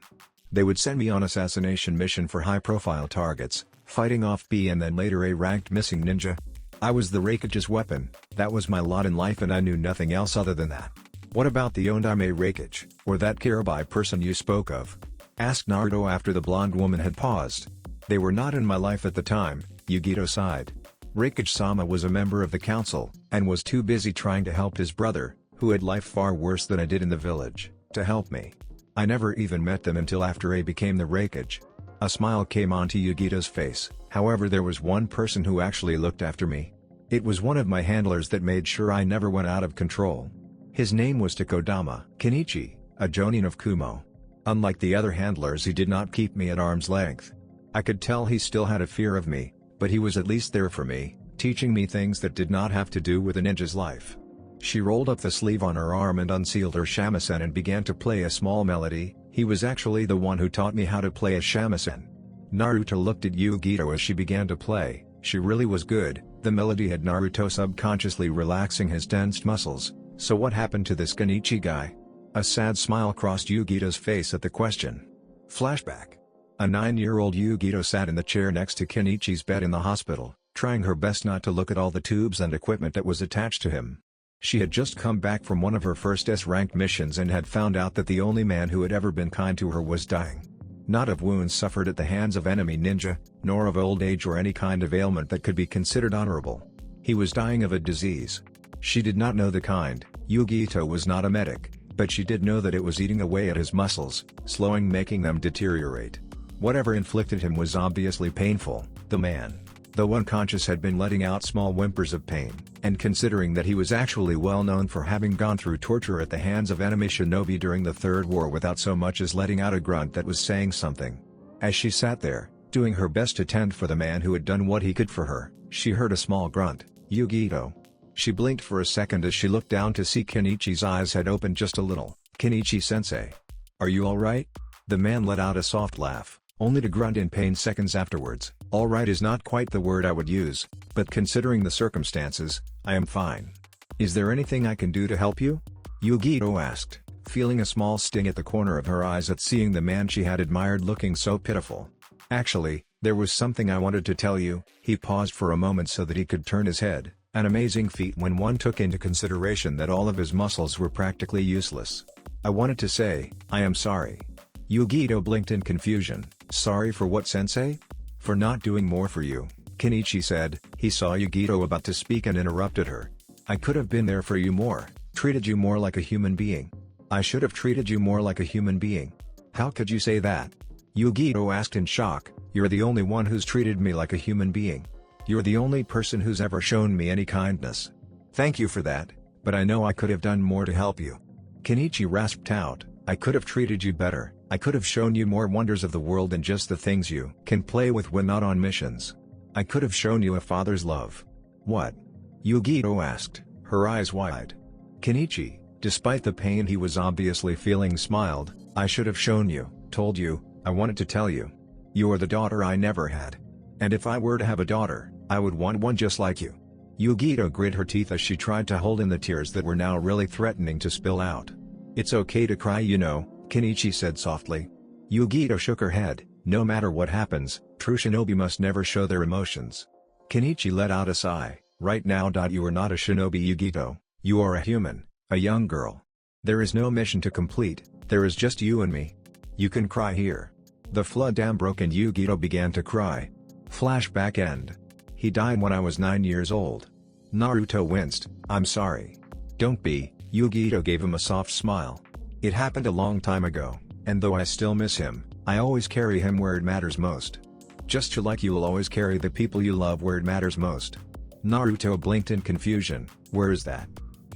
They would send me on assassination mission for high-profile targets, fighting off B and then later A-ranked missing ninja. I was the Hokage's weapon, that was my lot in life and I knew nothing else other than that. "What about the Ondaime Hokage, or that Kirabai person you spoke of?" asked Naruto after the blonde woman had paused. "They were not in my life at the time," Yugito sighed. "Hokage-sama was a member of the council, and was too busy trying to help his brother, who had life far worse than I did in the village, to help me. I never even met them until after A became the Hokage." A smile came onto Yugito's face. "However, there was one person who actually looked after me. It was one of my handlers that made sure I never went out of control. His name was Takodama Kenichi, a jonin of Kumo. Unlike the other handlers, he did not keep me at arm's length. I could tell he still had a fear of me, but he was at least there for me, teaching me things that did not have to do with a ninja's life." She rolled up the sleeve on her arm and unsealed her shamisen and began to play a small melody. "He was actually the one who taught me how to play a shamisen." Naruto looked at Yugito as she began to play. She really was good. The melody had Naruto subconsciously relaxing his tensed muscles. "So what happened to this Kenichi guy?" A sad smile crossed Yugito's face at the question. Flashback. A 9-year-old Yugito sat in the chair next to Kenichi's bed in the hospital, trying her best not to look at all the tubes and equipment that was attached to him. She had just come back from one of her first S-ranked missions and had found out that the only man who had ever been kind to her was dying. Not of wounds suffered at the hands of enemy ninja, nor of old age or any kind of ailment that could be considered honorable. He was dying of a disease. She did not know the kind. Yugito was not a medic, but she did know that it was eating away at his muscles, slowing, making them deteriorate. Whatever inflicted him was obviously painful. The man, though unconscious, had been letting out small whimpers of pain, and considering that he was actually well known for having gone through torture at the hands of enemy shinobi during the Third War without so much as letting out a grunt that was saying something. As she sat there, doing her best to tend for the man who had done what he could for her, she heard a small grunt. "Yugito." She blinked for a second as she looked down to see Kenichi's eyes had opened just a little. "Kenichi-sensei. Are you alright?" The man let out a soft laugh, only to grunt in pain seconds afterwards. "Alright is not quite the word I would use, but considering the circumstances, I am fine. Is there anything I can do to help you?" Yugito asked, feeling a small sting at the corner of her eyes at seeing the man she had admired looking so pitiful. "Actually, there was something I wanted to tell you." He paused for a moment so that he could turn his head, an amazing feat when one took into consideration that all of his muscles were practically useless. "I wanted to say, I am sorry." Yugito blinked in confusion. "Sorry for what, sensei?" "For not doing more for you," Kenichi said. He saw Yugito about to speak and interrupted her. "I could have been there for you more, treated you more like a human being." "I should have treated you more like a human being." "How could you say that?" Yugito asked in shock. "You're the only one who's treated me like a human being. You're the only person who's ever shown me any kindness. Thank you for that, but I know I could have done more to help you." Kenichi rasped out, "I could have treated you better, I could have shown you more wonders of the world than just the things you can play with when not on missions. I could have shown you a father's love." "What?" Yugito asked, her eyes wide. Kenichi, despite the pain he was obviously feeling, smiled. "I should have shown you, told you, I wanted to tell you. You are the daughter I never had. And if I were to have a daughter, I would want one just like you." Yugito grit her teeth as she tried to hold in the tears that were now really threatening to spill out. "It's okay to cry, you know," Kenichi said softly. Yugito shook her head. "No matter what happens, true shinobi must never show their emotions." Kenichi let out a sigh. "Right now. You are not a shinobi, Yugito. You are a human, a young girl. There is no mission to complete, there is just you and me. You can cry here." The flood dam broke and Yugito began to cry. Flashback end. "He died when I was 9 years old." Naruto winced. "I'm sorry." "Don't be." Yugito gave him a soft smile. "It happened a long time ago, and though I still miss him, I always carry him where it matters most. Just like you will always carry the people you love where it matters most." Naruto blinked in confusion. "Where is that?"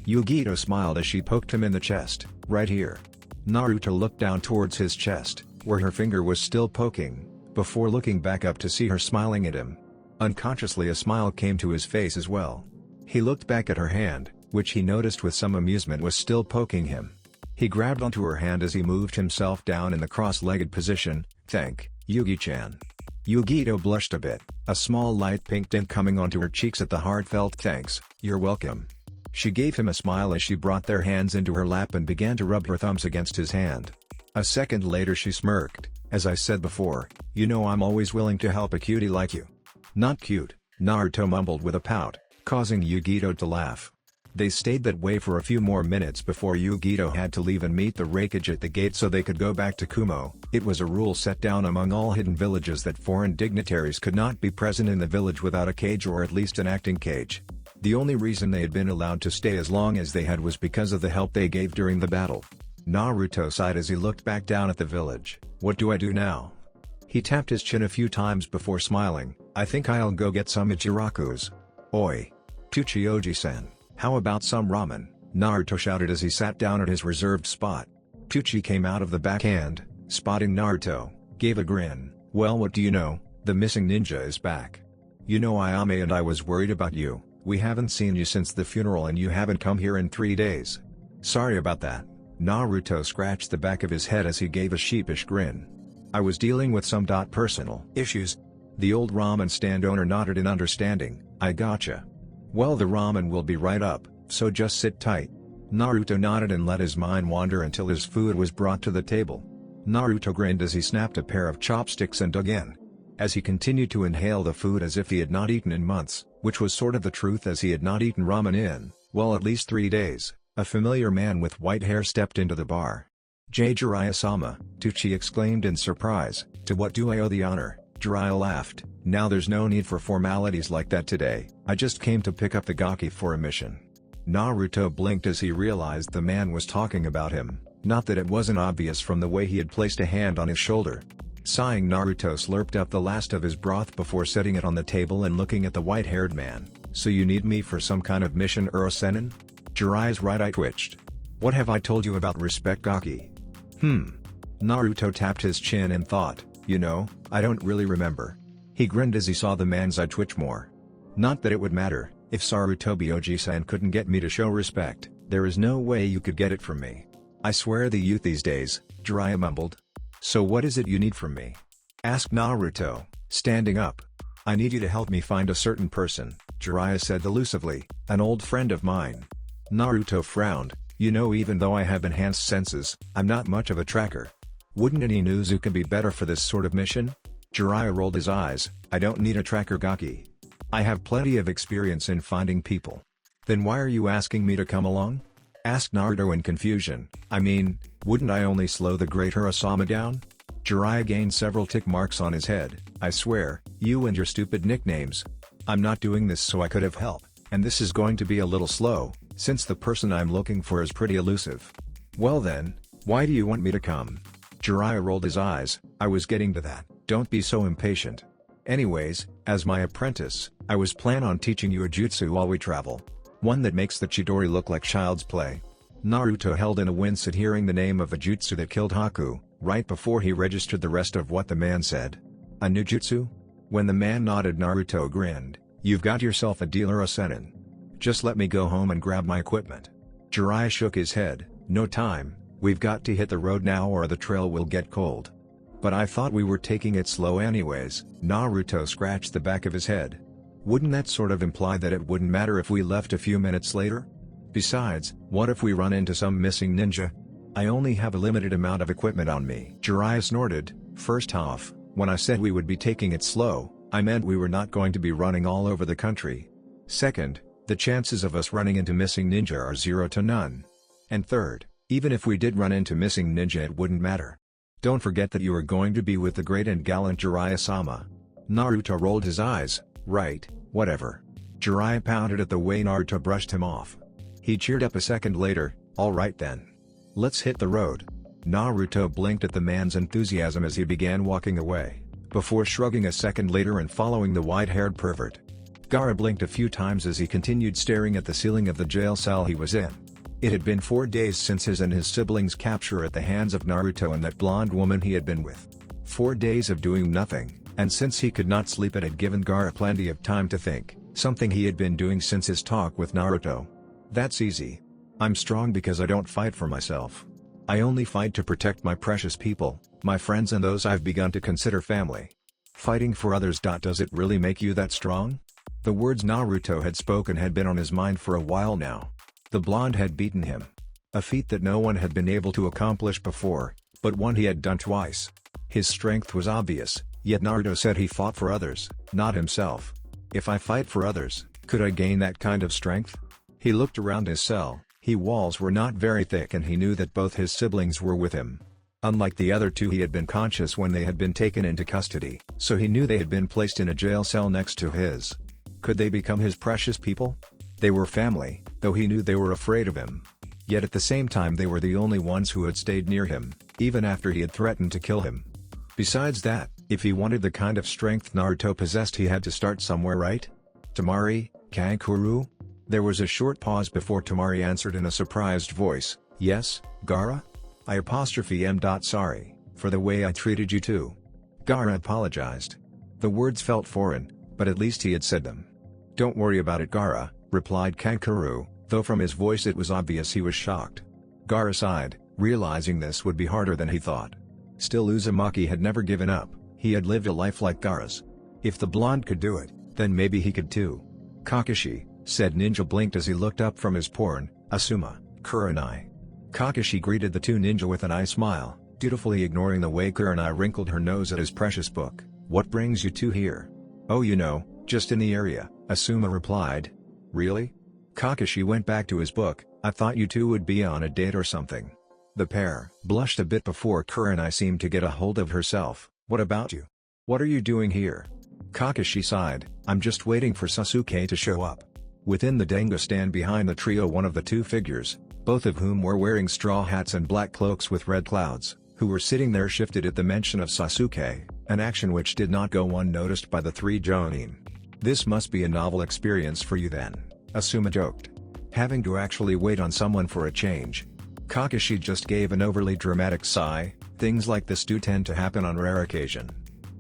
Yugito smiled as she poked him in the chest. "Right here." Naruto looked down towards his chest, where her finger was still poking, before looking back up to see her smiling at him. Unconsciously a smile came to his face as well. He looked back at her hand, which he noticed with some amusement was still poking him. He grabbed onto her hand as he moved himself down in the cross-legged position. "Thank, Yugi-chan." Yugito blushed a bit, a small light pink tint coming onto her cheeks at the heartfelt "Thanks, you're welcome." She gave him a smile as she brought their hands into her lap and began to rub her thumbs against his hand. A second later she smirked. "As I said before, you know I'm always willing to help a cutie like you." "Not cute," Naruto mumbled with a pout, causing Yugito to laugh. They stayed that way for a few more minutes before Yugito had to leave and meet the Raikage at the gate so they could go back to Kumo. It was a rule set down among all hidden villages that foreign dignitaries could not be present in the village without a kage or at least an acting kage. The only reason they had been allowed to stay as long as they had was because of the help they gave during the battle. Naruto sighed as he looked back down at the village. "What do I do now?" He tapped his chin a few times before smiling. "I think I'll go get some Ichirakus." "Oi! Tuchioji-san, how about some ramen?" Naruto shouted as he sat down at his reserved spot. Tucci came out of the backhand, spotting Naruto, gave a grin. "Well, what do you know, the missing ninja is back. You know Ayame and I was worried about you, we haven't seen you since the funeral and you haven't come here in 3 days. Sorry about that." Naruto scratched the back of his head as he gave a sheepish grin. "I was dealing with some personal issues." The old ramen stand owner nodded in understanding. "I gotcha. Well, the ramen will be right up, so just sit tight." Naruto nodded and let his mind wander until his food was brought to the table. Naruto grinned as he snapped a pair of chopsticks and dug in. As he continued to inhale the food as if he had not eaten in months, which was sort of the truth as he had not eaten ramen in, well, at least 3 days, a familiar man with white hair stepped into the bar. "Jiraiya-sama," Tucci exclaimed in surprise. "To what do I owe the honor?" Jiraiya laughed. "Now there's no need for formalities like that today, I just came to pick up the gaki for a mission." Naruto blinked as he realized the man was talking about him, not that it wasn't obvious from the way he had placed a hand on his shoulder. Sighing, Naruto slurped up the last of his broth before setting it on the table and looking at the white-haired man. "So you need me for some kind of mission, Uro-sennin?" Jiraiya's right eye twitched. "What have I told you about respect gaki?" Naruto tapped his chin and thought, "You know, I don't really remember." He grinned as he saw the man's eye twitch more. "Not that it would matter, if Sarutobi Oji-san couldn't get me to show respect, there is no way you could get it from me." "I swear the youth these days," Jiraiya mumbled. "So what is it you need from me?" asked Naruto, standing up. "I need you to help me find a certain person," Jiraiya said elusively, "an old friend of mine." Naruto frowned. You know, even though I have enhanced senses, I'm not much of a tracker. Wouldn't any Nezuka be better for this sort of mission? Jiraiya rolled his eyes. I don't need a tracker, Gaki. I have plenty of experience in finding people. Then why are you asking me to come along? Asked Naruto in confusion. I mean, wouldn't I only slow the great Hirasama down? Jiraiya gained several tick marks on his head. I swear, you and your stupid nicknames. I'm not doing this so I could have help, and this is going to be a little slow, since the person I'm looking for is pretty elusive. Well then, why do you want me to come? Jiraiya rolled his eyes. I was getting to that. Don't be so impatient. Anyways, as my apprentice, I was planning on teaching you a jutsu while we travel. One that makes the Chidori look like child's play. Naruto held in a wince at hearing the name of a jutsu that killed Haku, right before he registered the rest of what the man said. A new jutsu? When the man nodded, Naruto grinned. You've got yourself a deal or a senin. Just let me go home and grab my equipment. Jiraiya shook his head. No time, we've got to hit the road now or the trail will get cold. But I thought we were taking it slow anyways. Naruto scratched the back of his head. Wouldn't that sort of imply that it wouldn't matter if we left a few minutes later? Besides, what if we run into some missing ninja? I only have a limited amount of equipment on me. Jiraiya snorted. First off, when I said we would be taking it slow, I meant we were not going to be running all over the country. Second, the chances of us running into missing ninja are 0 to none. And third, even if we did run into missing ninja, it wouldn't matter. Don't forget that you are going to be with the great and gallant Jiraiya-sama. Naruto rolled his eyes. Right, whatever. Jiraiya pounded at the way Naruto brushed him off. He cheered up a second later. Alright then. Let's hit the road. Naruto blinked at the man's enthusiasm as he began walking away, before shrugging a second later and following the white-haired pervert. Gaara blinked a few times as he continued staring at the ceiling of the jail cell he was in. It had been 4 days since his and his siblings' capture at the hands of Naruto and that blonde woman he had been with. 4 days of doing nothing, and since he could not sleep, it had given Gaara plenty of time to think, something he had been doing since his talk with Naruto. That's easy. I'm strong because I don't fight for myself. I only fight to protect my precious people, my friends and those I've begun to consider family. Fighting for others. Does it really make you that strong? The words Naruto had spoken had been on his mind for a while now. The blonde had beaten him. A feat that no one had been able to accomplish before, but one he had done twice. His strength was obvious, yet Naruto said he fought for others, not himself. If I fight for others, could I gain that kind of strength? He looked around his cell. His walls were not very thick and he knew that both his siblings were with him. Unlike the other two, he had been conscious when they had been taken into custody, so he knew they had been placed in a jail cell next to his. Could they become his precious people? They were family, though he knew they were afraid of him. Yet at the same time they were the only ones who had stayed near him, even after he had threatened to kill him. Besides that, if he wanted the kind of strength Naruto possessed, he had to start somewhere, right? Temari, Kankuro? There was a short pause before Temari answered in a surprised voice. Yes, Gaara? Sorry, for the way I treated you too. Gaara apologized. The words felt foreign, but at least he had said them. Don't worry about it, Gaara, replied Kankuro, though from his voice it was obvious he was shocked. Gaara sighed, realizing this would be harder than he thought. Still, Uzumaki had never given up. He had lived a life like Gaara's. If the blonde could do it, then maybe he could too. Kakashi, said Ninja, blinked as he looked up from his porn. Asuma, Kurenai. Kakashi greeted the two ninja with an eye smile, dutifully ignoring the way Kurenai wrinkled her nose at his precious book. What brings you two here? Oh, you know, just in the area, Asuma replied. Really? Kakashi went back to his book. I thought you two would be on a date or something. The pair blushed a bit before Kurenai seemed to get a hold of herself. What about you? What are you doing here? Kakashi sighed. I'm just waiting for Sasuke to show up. Within the Denga stand behind the trio, one of the two figures, both of whom were wearing straw hats and black cloaks with red clouds, who were sitting there, shifted at the mention of Sasuke, an action which did not go unnoticed by the three Jonin. This must be a novel experience for you then, Asuma joked. Having to actually wait on someone for a change. Kakashi just gave an overly dramatic sigh. Things like this do tend to happen on rare occasion.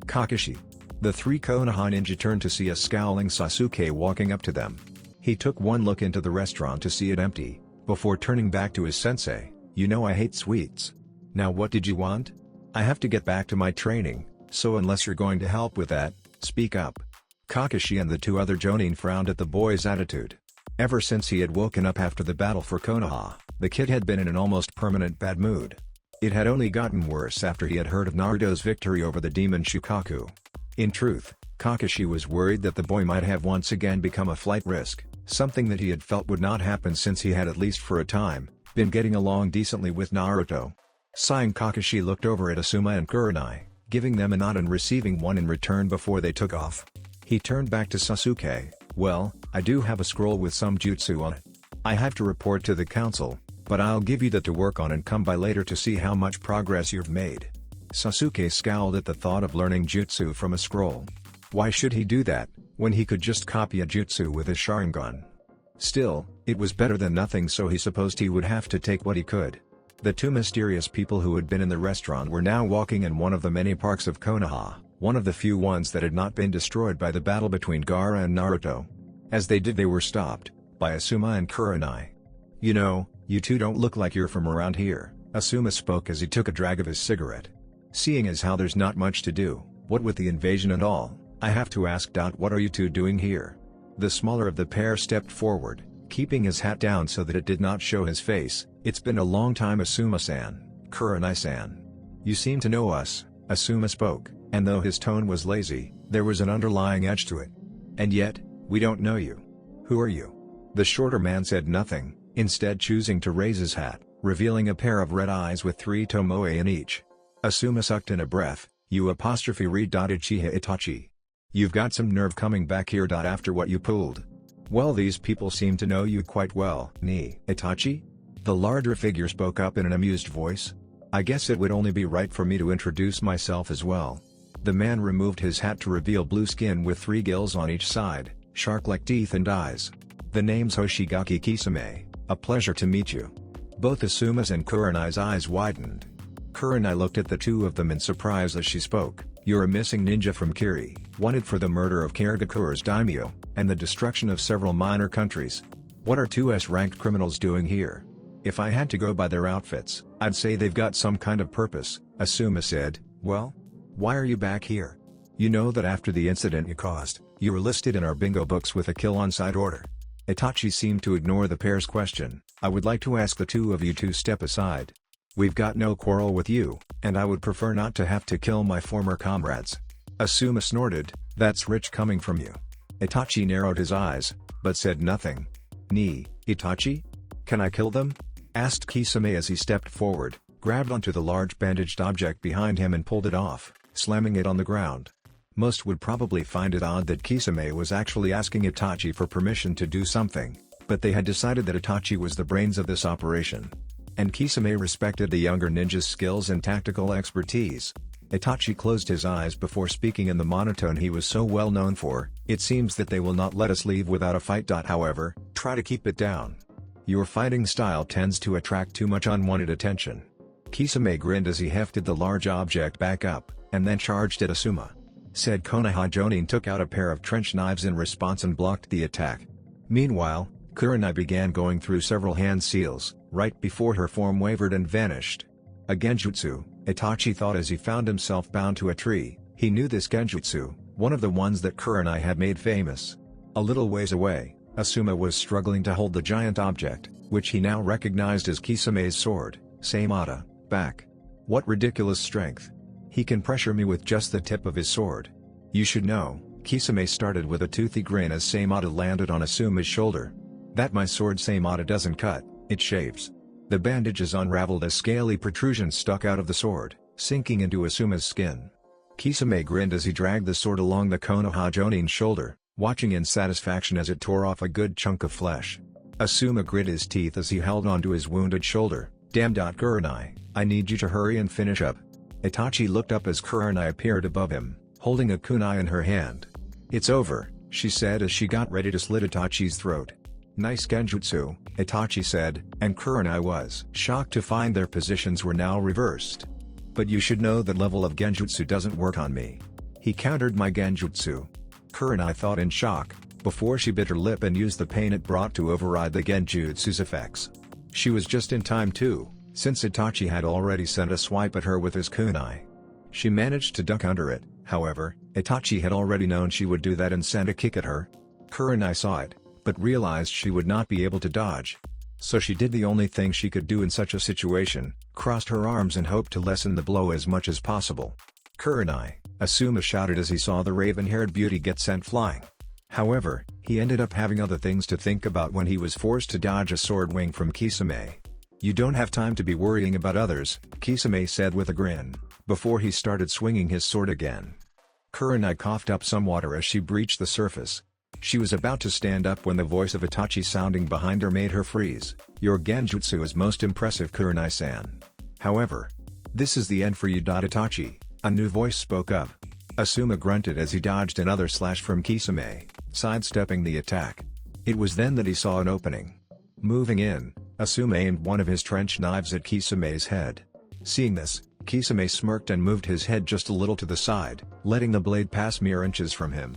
Kakashi. The three Konoha ninja turned to see a scowling Sasuke walking up to them. He took one look into the restaurant to see it empty, before turning back to his sensei. You know I hate sweets. Now what did you want? I have to get back to my training, so unless you're going to help with that, speak up. Kakashi and the two other Jonin frowned at the boy's attitude. Ever since he had woken up after the battle for Konoha, the kid had been in an almost permanent bad mood. It had only gotten worse after he had heard of Naruto's victory over the demon Shukaku. In truth, Kakashi was worried that the boy might have once again become a flight risk, something that he had felt would not happen since he had, at least for a time, been getting along decently with Naruto. Sighing, Kakashi looked over at Asuma and Kurenai, giving them a nod and receiving one in return before they took off. He turned back to Sasuke. "Well, I do have a scroll with some jutsu on it. I have to report to the council, but I'll give you that to work on and come by later to see how much progress you've made." Sasuke scowled at the thought of learning jutsu from a scroll. Why should he do that, when he could just copy a jutsu with his Sharingan? Still, it was better than nothing, so he supposed he would have to take what he could. The two mysterious people who had been in the restaurant were now walking in one of the many parks of Konoha, one of the few ones that had not been destroyed by the battle between Gaara and Naruto. As they did, they were stopped by Asuma and Kurenai. "You know, you two don't look like you're from around here," Asuma spoke as he took a drag of his cigarette. "Seeing as how there's not much to do, what with the invasion and all, I have to ask, what are you two doing here?" The smaller of the pair stepped forward, keeping his hat down so that it did not show his face. "It's been a long time, Asuma-san, Kurenai-san. You seem to know us," Asuma spoke, and though his tone was lazy, there was an underlying edge to it. "And yet, we don't know you. Who are you?" The shorter man said nothing, instead choosing to raise his hat, revealing a pair of red eyes with 3 tomoe in each. Asuma sucked in a breath. "You read Uchiha Itachi. You've got some nerve coming back here. After what you pulled. Well, these people seem to know you quite well." "Ni Itachi?" The larger figure spoke up in an amused voice. "I guess it would only be right for me to introduce myself as well." The man removed his hat to reveal blue skin with 3 gills on each side, shark-like teeth and eyes. "The name's Hoshigaki Kisame, a pleasure to meet you." Both Asuma's and Kurenai's eyes widened. Kurenai looked at the two of them in surprise as she spoke. "You're a missing ninja from Kiri, wanted for the murder of Kirigakure's daimyo, and the destruction of several minor countries. What are 2 S-ranked criminals doing here?" "If I had to go by their outfits, I'd say they've got some kind of purpose," Asuma said. "Well? Why are you back here? You know that after the incident you caused, you were listed in our bingo books with a kill on sight order." Itachi seemed to ignore the pair's question. "I would like to ask the two of you to step aside. We've got no quarrel with you, and I would prefer not to have to kill my former comrades." Asuma snorted. "That's rich coming from you." Itachi narrowed his eyes, but said nothing. "Ni, Itachi? Can I kill them?" asked Kisame as he stepped forward, grabbed onto the large bandaged object behind him and pulled it off, slamming it on the ground. Most would probably find it odd that Kisame was actually asking Itachi for permission to do something, but they had decided that Itachi was the brains of this operation. And Kisame respected the younger ninja's skills and tactical expertise. Itachi closed his eyes before speaking in the monotone he was so well known for. "It seems that they will not let us leave without a fight. However, try to keep it down. Your fighting style tends to attract too much unwanted attention." Kisame grinned as he hefted the large object back up, and then charged at Asuma. Said Konoha Jonin took out a pair of trench knives in response and blocked the attack. Meanwhile, Kurenai began going through several hand seals, right before her form wavered and vanished. A genjutsu, Itachi thought as he found himself bound to a tree. He knew this genjutsu, one of the ones that Kurenai had made famous. A little ways away, Asuma was struggling to hold the giant object, which he now recognized as Kisame's sword. "Seimata, back. What ridiculous strength. He can pressure me with just the tip of his sword. You should know." Kisame started with a toothy grin as Seimata landed on Asuma's shoulder. "That my sword Seimata doesn't cut, it shaves." The bandages unraveled as scaly protrusions stuck out of the sword, sinking into Asuma's skin. Kisame grinned as he dragged the sword along the Konoha Jonin's shoulder, watching in satisfaction as it tore off a good chunk of flesh. Asuma grit his teeth as he held onto his wounded shoulder. "Damn. Kurenai, I need you to hurry and finish up." Itachi looked up as Kurenai appeared above him, holding a kunai in her hand. "It's over," she said as she got ready to slit Itachi's throat. "Nice genjutsu," Itachi said, and Kurenai was shocked to find their positions were now reversed. "But you should know that level of genjutsu doesn't work on me. He countered my genjutsu." Kurenai thought in shock, before she bit her lip and used the pain it brought to override the genjutsu's effects. She was just in time too, since Itachi had already sent a swipe at her with his kunai. She managed to duck under it, however. Itachi had already known she would do that and sent a kick at her. Kurenai saw it, but realized she would not be able to dodge. So she did the only thing she could do in such a situation, crossed her arms and hoped to lessen the blow as much as possible. "Kurenai!" Asuma shouted as he saw the raven-haired beauty get sent flying. However, he ended up having other things to think about when he was forced to dodge a sword wing from Kisame. "You don't have time to be worrying about others," Kisame said with a grin, before he started swinging his sword again. Kurenai coughed up some water as she breached the surface. She was about to stand up when the voice of Itachi sounding behind her made her freeze. "Your genjutsu is most impressive, Kurenai-san. However, this is the end for you." Itachi, a new voice spoke up. Asuma grunted as he dodged another slash from Kisame, sidestepping the attack. It was then that he saw an opening. Moving in, Asuma aimed one of his trench knives at Kisame's head. Seeing this, Kisame smirked and moved his head just a little to the side, letting the blade pass mere inches from him.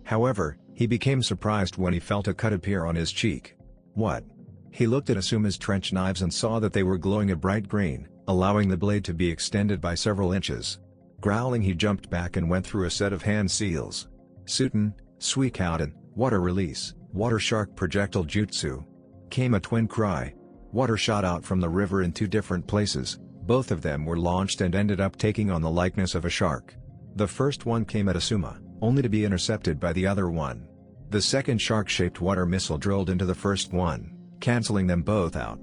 However, he became surprised when he felt a cut appear on his cheek. What? He looked at Asuma's trench knives and saw that they were glowing a bright green, allowing the blade to be extended by several inches. Growling, he jumped back and went through a set of hand seals. Suten, Suikouden, Water Release, Water Shark Projectile Jutsu. Came a twin cry. Water shot out from the river in two different places. Both of them were launched and ended up taking on the likeness of a shark. The first one came at Asuma, only to be intercepted by the other one. The second shark-shaped water missile drilled into the first one, canceling them both out.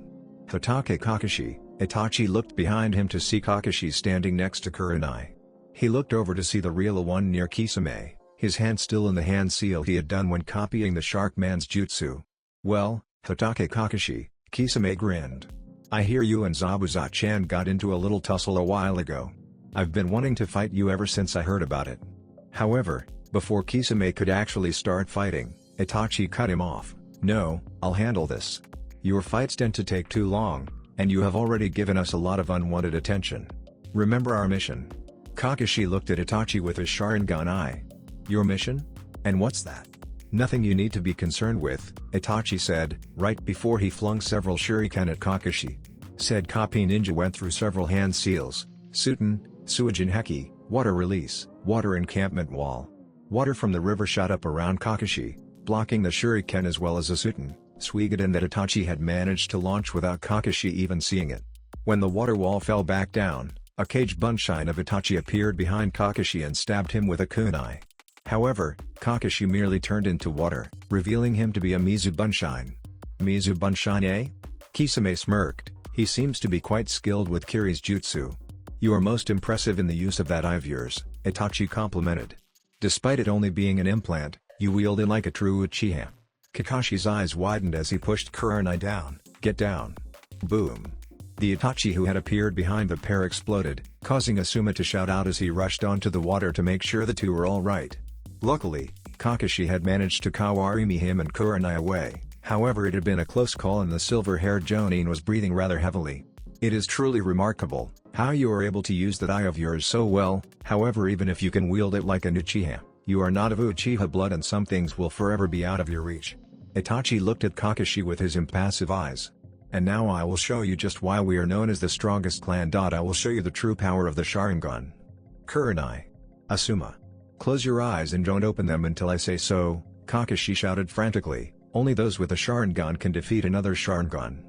Hotake Kakashi, Itachi looked behind him to see Kakashi standing next to Kurenai. He looked over to see the real one near Kisame, his hand still in the hand seal he had done when copying the shark man's jutsu. "Well, Hotake Kakashi," Kisame grinned. "I hear you and Zabuza-chan got into a little tussle a while ago. I've been wanting to fight you ever since I heard about it." However, before Kisame could actually start fighting, Itachi cut him off. "No, I'll handle this. Your fights tend to take too long, and you have already given us a lot of unwanted attention. Remember our mission?" Kakashi looked at Itachi with his Sharingan eye. "Your mission? And what's that?" "Nothing you need to be concerned with," Itachi said, right before he flung several shuriken at Kakashi. Said copy ninja went through several hand seals. Suten, Suijin Heki, Water Release, Water Encampment Wall. Water from the river shot up around Kakashi, blocking the shuriken as well as a Suten, Suikoden that Itachi had managed to launch without Kakashi even seeing it. When the water wall fell back down, a cage bunshine of Itachi appeared behind Kakashi and stabbed him with a kunai. However, Kakashi merely turned into water, revealing him to be a Mizu bunshine. "Mizu bunshine, eh?" Kisame smirked. "He seems to be quite skilled with Kiri's jutsu." "You are most impressive in the use of that eye of yours," Itachi complimented. "Despite it only being an implant, you wield it like a true Uchiha." Kakashi's eyes widened as he pushed Kurenai down. "Get down." Boom. The Itachi who had appeared behind the pair exploded, causing Asuma to shout out as he rushed onto the water to make sure the two were all right. Luckily, Kakashi had managed to kawarimi him and Kurenai away. However, it had been a close call and the silver-haired Jonin was breathing rather heavily. "It is truly remarkable how you are able to use that eye of yours so well. However, even if you can wield it like an Uchiha, you are not of Uchiha blood and some things will forever be out of your reach." Itachi looked at Kakashi with his impassive eyes. "And now I will show you just why we are known as the strongest clan. I will show you the true power of the Sharingan." Kurenai. "Asuma. Close your eyes and don't open them until I say so," Kakashi shouted frantically. "Only those with a Sharingan can defeat another Sharingan."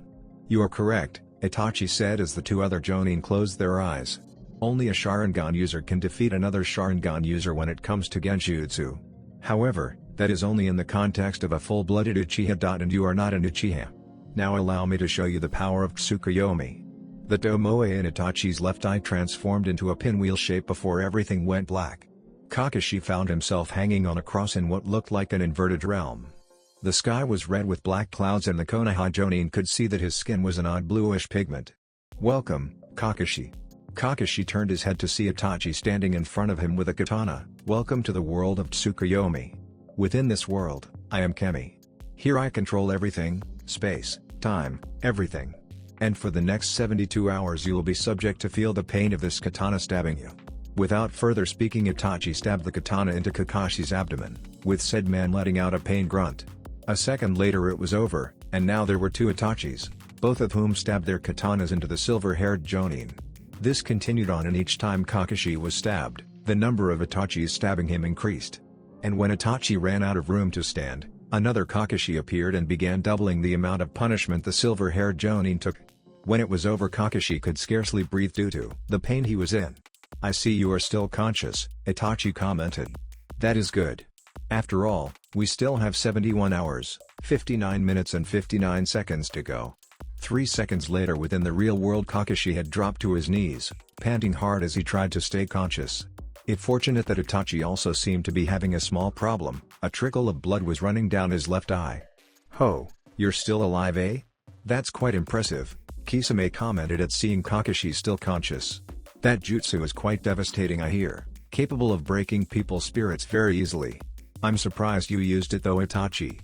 "You are correct," Itachi said as the two other Jonin closed their eyes. "Only a Sharingan user can defeat another Sharingan user when it comes to Genjutsu. However, that is only in the context of a full-blooded Uchiha. And you are not an Uchiha. Now allow me to show you the power of Tsukuyomi." The tomoe in Itachi's left eye transformed into a pinwheel shape before everything went black. Kakashi found himself hanging on a cross in what looked like an inverted realm. The sky was red with black clouds and the Konoha Jonin could see that his skin was an odd bluish pigment. "Welcome, Kakashi." Kakashi turned his head to see Itachi standing in front of him with a katana. "Welcome to the world of Tsukuyomi. Within this world, I am Kemi. Here I control everything, space, time, everything. And for the next 72 hours you will be subject to feel the pain of this katana stabbing you." Without further speaking, Itachi stabbed the katana into Kakashi's abdomen, with said man letting out a pain grunt. A second later it was over, and now there were two Itachis, both of whom stabbed their katanas into the silver-haired Jonin. This continued on, and each time Kakashi was stabbed, the number of Itachis stabbing him increased. And when Itachi ran out of room to stand, Another Kakashi appeared and began doubling the amount of punishment the silver-haired Jonin took. When it was over, Kakashi could scarcely breathe due to the pain he was in. "I see you are still conscious," Itachi commented. "That is good. After all, we still have 71 hours, 59 minutes and 59 seconds to go." 3 seconds later, within the real world, Kakashi had dropped to his knees, panting hard as he tried to stay conscious. It's fortunate that Itachi also seemed to be having a small problem. A trickle of blood was running down his left eye. "Ho, you're still alive, eh? That's quite impressive," Kisame commented at seeing Kakashi still conscious. "That jutsu is quite devastating, I hear, capable of breaking people's spirits very easily. I'm surprised you used it though, Itachi.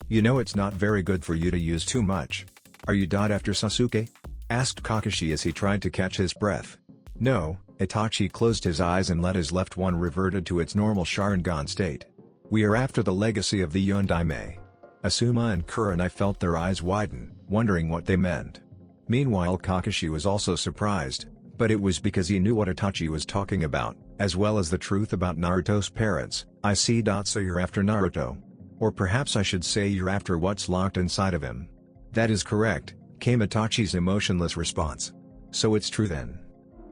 You know it's not very good for you to use too much. Are you died after Sasuke?" asked Kakashi as he tried to catch his breath. "No," Itachi closed his eyes and let his left one reverted to its normal Sharingan state. "We are after the legacy of the Yondaime." Asuma and Kurenai felt their eyes widen, wondering what they meant. Meanwhile, Kakashi was also surprised, but it was because he knew what Itachi was talking about, as well as the truth about Naruto's parents. "I see. So you're after Naruto. Or perhaps I should say you're after what's locked inside of him." "That is correct," came Itachi's emotionless response. "So it's true then.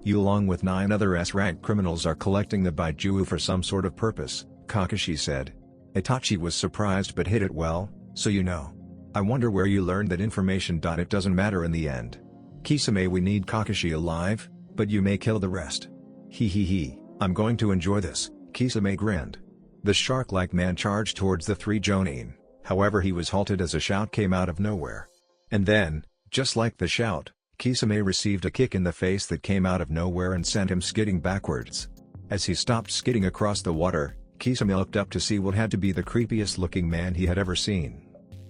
You along with 9 other S-rank criminals are collecting the Baijiu for some sort of purpose," Kakashi said. Itachi was surprised but hid it well. "So you know. I wonder where you learned that information. It doesn't matter in the end. Kisame, we need Kakashi alive, but you may kill the rest." He, "I'm going to enjoy this," Kisame grinned. The shark-like man charged towards the 3 Jonin, however he was halted as a shout came out of nowhere. And then, just like the shout, Kisame received a kick in the face that came out of nowhere and sent him skidding backwards. As he stopped skidding across the water, Kisame looked up to see what had to be the creepiest looking man he had ever seen.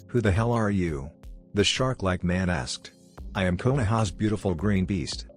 "Who the hell are you?" the shark-like man asked. "I am Konoha's beautiful green beast,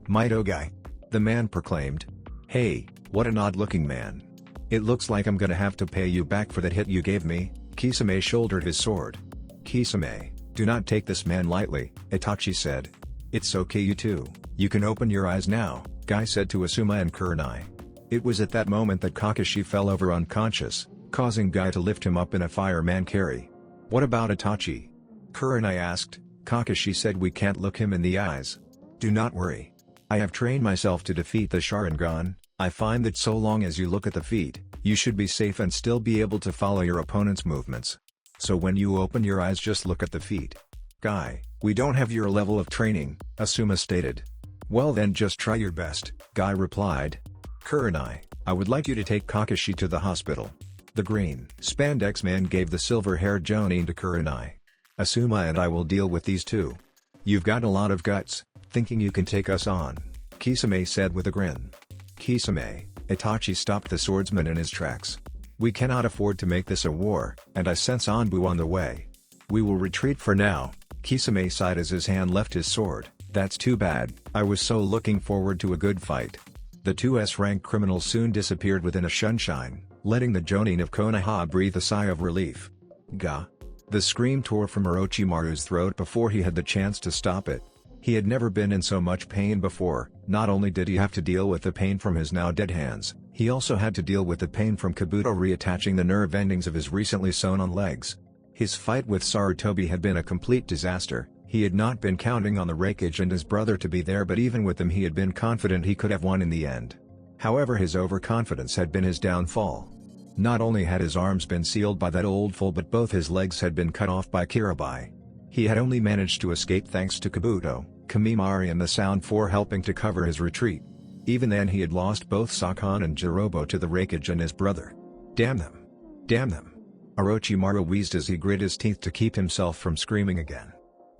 Might Guy," the man proclaimed. "Hey, what an odd-looking man. It looks like I'm gonna have to pay you back for that hit you gave me." Kisame shouldered his sword. "Kisame, do not take this man lightly," Itachi said. "It's okay, you two, you can open your eyes now," Guy said to Asuma and Kurenai. It was at that moment that Kakashi fell over unconscious, causing Guy to lift him up in a fireman carry. "What about Itachi?" Kurenai asked. Kakashi said, "We can't look him in the eyes. Do not worry. I have trained myself to defeat the Sharingan. I find that so long as you look at the feet, you should be safe and still be able to follow your opponent's movements. So when you open your eyes, just look at the feet." "Guy, we don't have your level of training," Asuma stated. "Well then just try your best," Guy replied. "Kurenai, I would like you to take Kakashi to the hospital." The green spandex man gave the silver-haired Jonin to Kurenai. "Asuma and I will deal with these two. You've got a lot of guts, thinking you can take us on," Kisame said with a grin. "Kisame," Itachi stopped the swordsman in his tracks. "We cannot afford to make this a war, and I sense Anbu on the way. We will retreat for now." Kisame sighed as his hand left his sword. "That's too bad, I was so looking forward to a good fight." The 2 S-rank criminals soon disappeared within a sunshine, letting the Jonin of Konoha breathe a sigh of relief. "Ga!" The scream tore from Orochimaru's throat before he had the chance to stop it. He had never been in so much pain before. Not only did he have to deal with the pain from his now dead hands, he also had to deal with the pain from Kabuto reattaching the nerve endings of his recently sewn-on legs. His fight with Sarutobi had been a complete disaster. He had not been counting on the Raikage and his brother to be there, but even with them he had been confident he could have won in the end. However, his overconfidence had been his downfall. Not only had his arms been sealed by that old fool, but both his legs had been cut off by Kirabai. He had only managed to escape thanks to Kabuto, Kamimari and the Sound 4 helping to cover his retreat. Even then he had lost both Sakan and Jirobo to the Raikage and his brother. Damn them! Damn them! Orochimaru wheezed as he grit his teeth to keep himself from screaming again.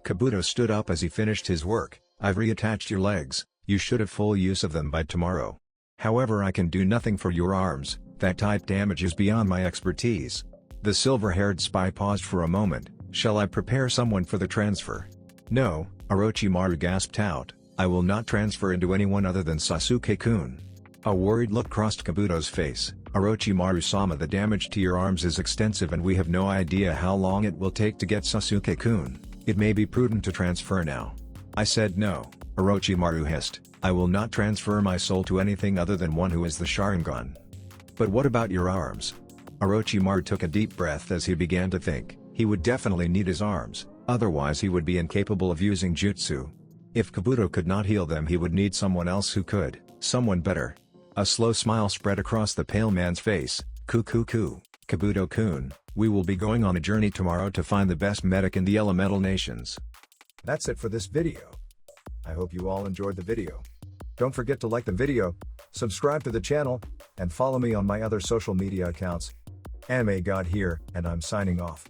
Kabuto stood up as he finished his work. "I've reattached your legs, you should have full use of them by tomorrow. However, I can do nothing for your arms, that type damage is beyond my expertise." The silver-haired spy paused for a moment. "Shall I prepare someone for the transfer?" "No," Orochimaru gasped out, "I will not transfer into anyone other than Sasuke-kun." A worried look crossed Kabuto's face. "Orochimaru-sama, the damage to your arms is extensive and we have no idea how long it will take to get Sasuke-kun. It may be prudent to transfer now." "I said no," Orochimaru hissed. "I will not transfer my soul to anything other than one who is the Sharingan." "But what about your arms?" Orochimaru took a deep breath as he began to think. He would definitely need his arms, otherwise he would be incapable of using jutsu. If Kabuto could not heal them, he would need someone else who could, someone better. A slow smile spread across the pale man's face. Kabuto-kun, we will be going on a journey tomorrow to find the best medic in the elemental nations. That's it for this video. I hope you all enjoyed the video. Don't forget to like the video, subscribe to the channel, and follow me on my other social media accounts. Anime God here, and I'm signing off.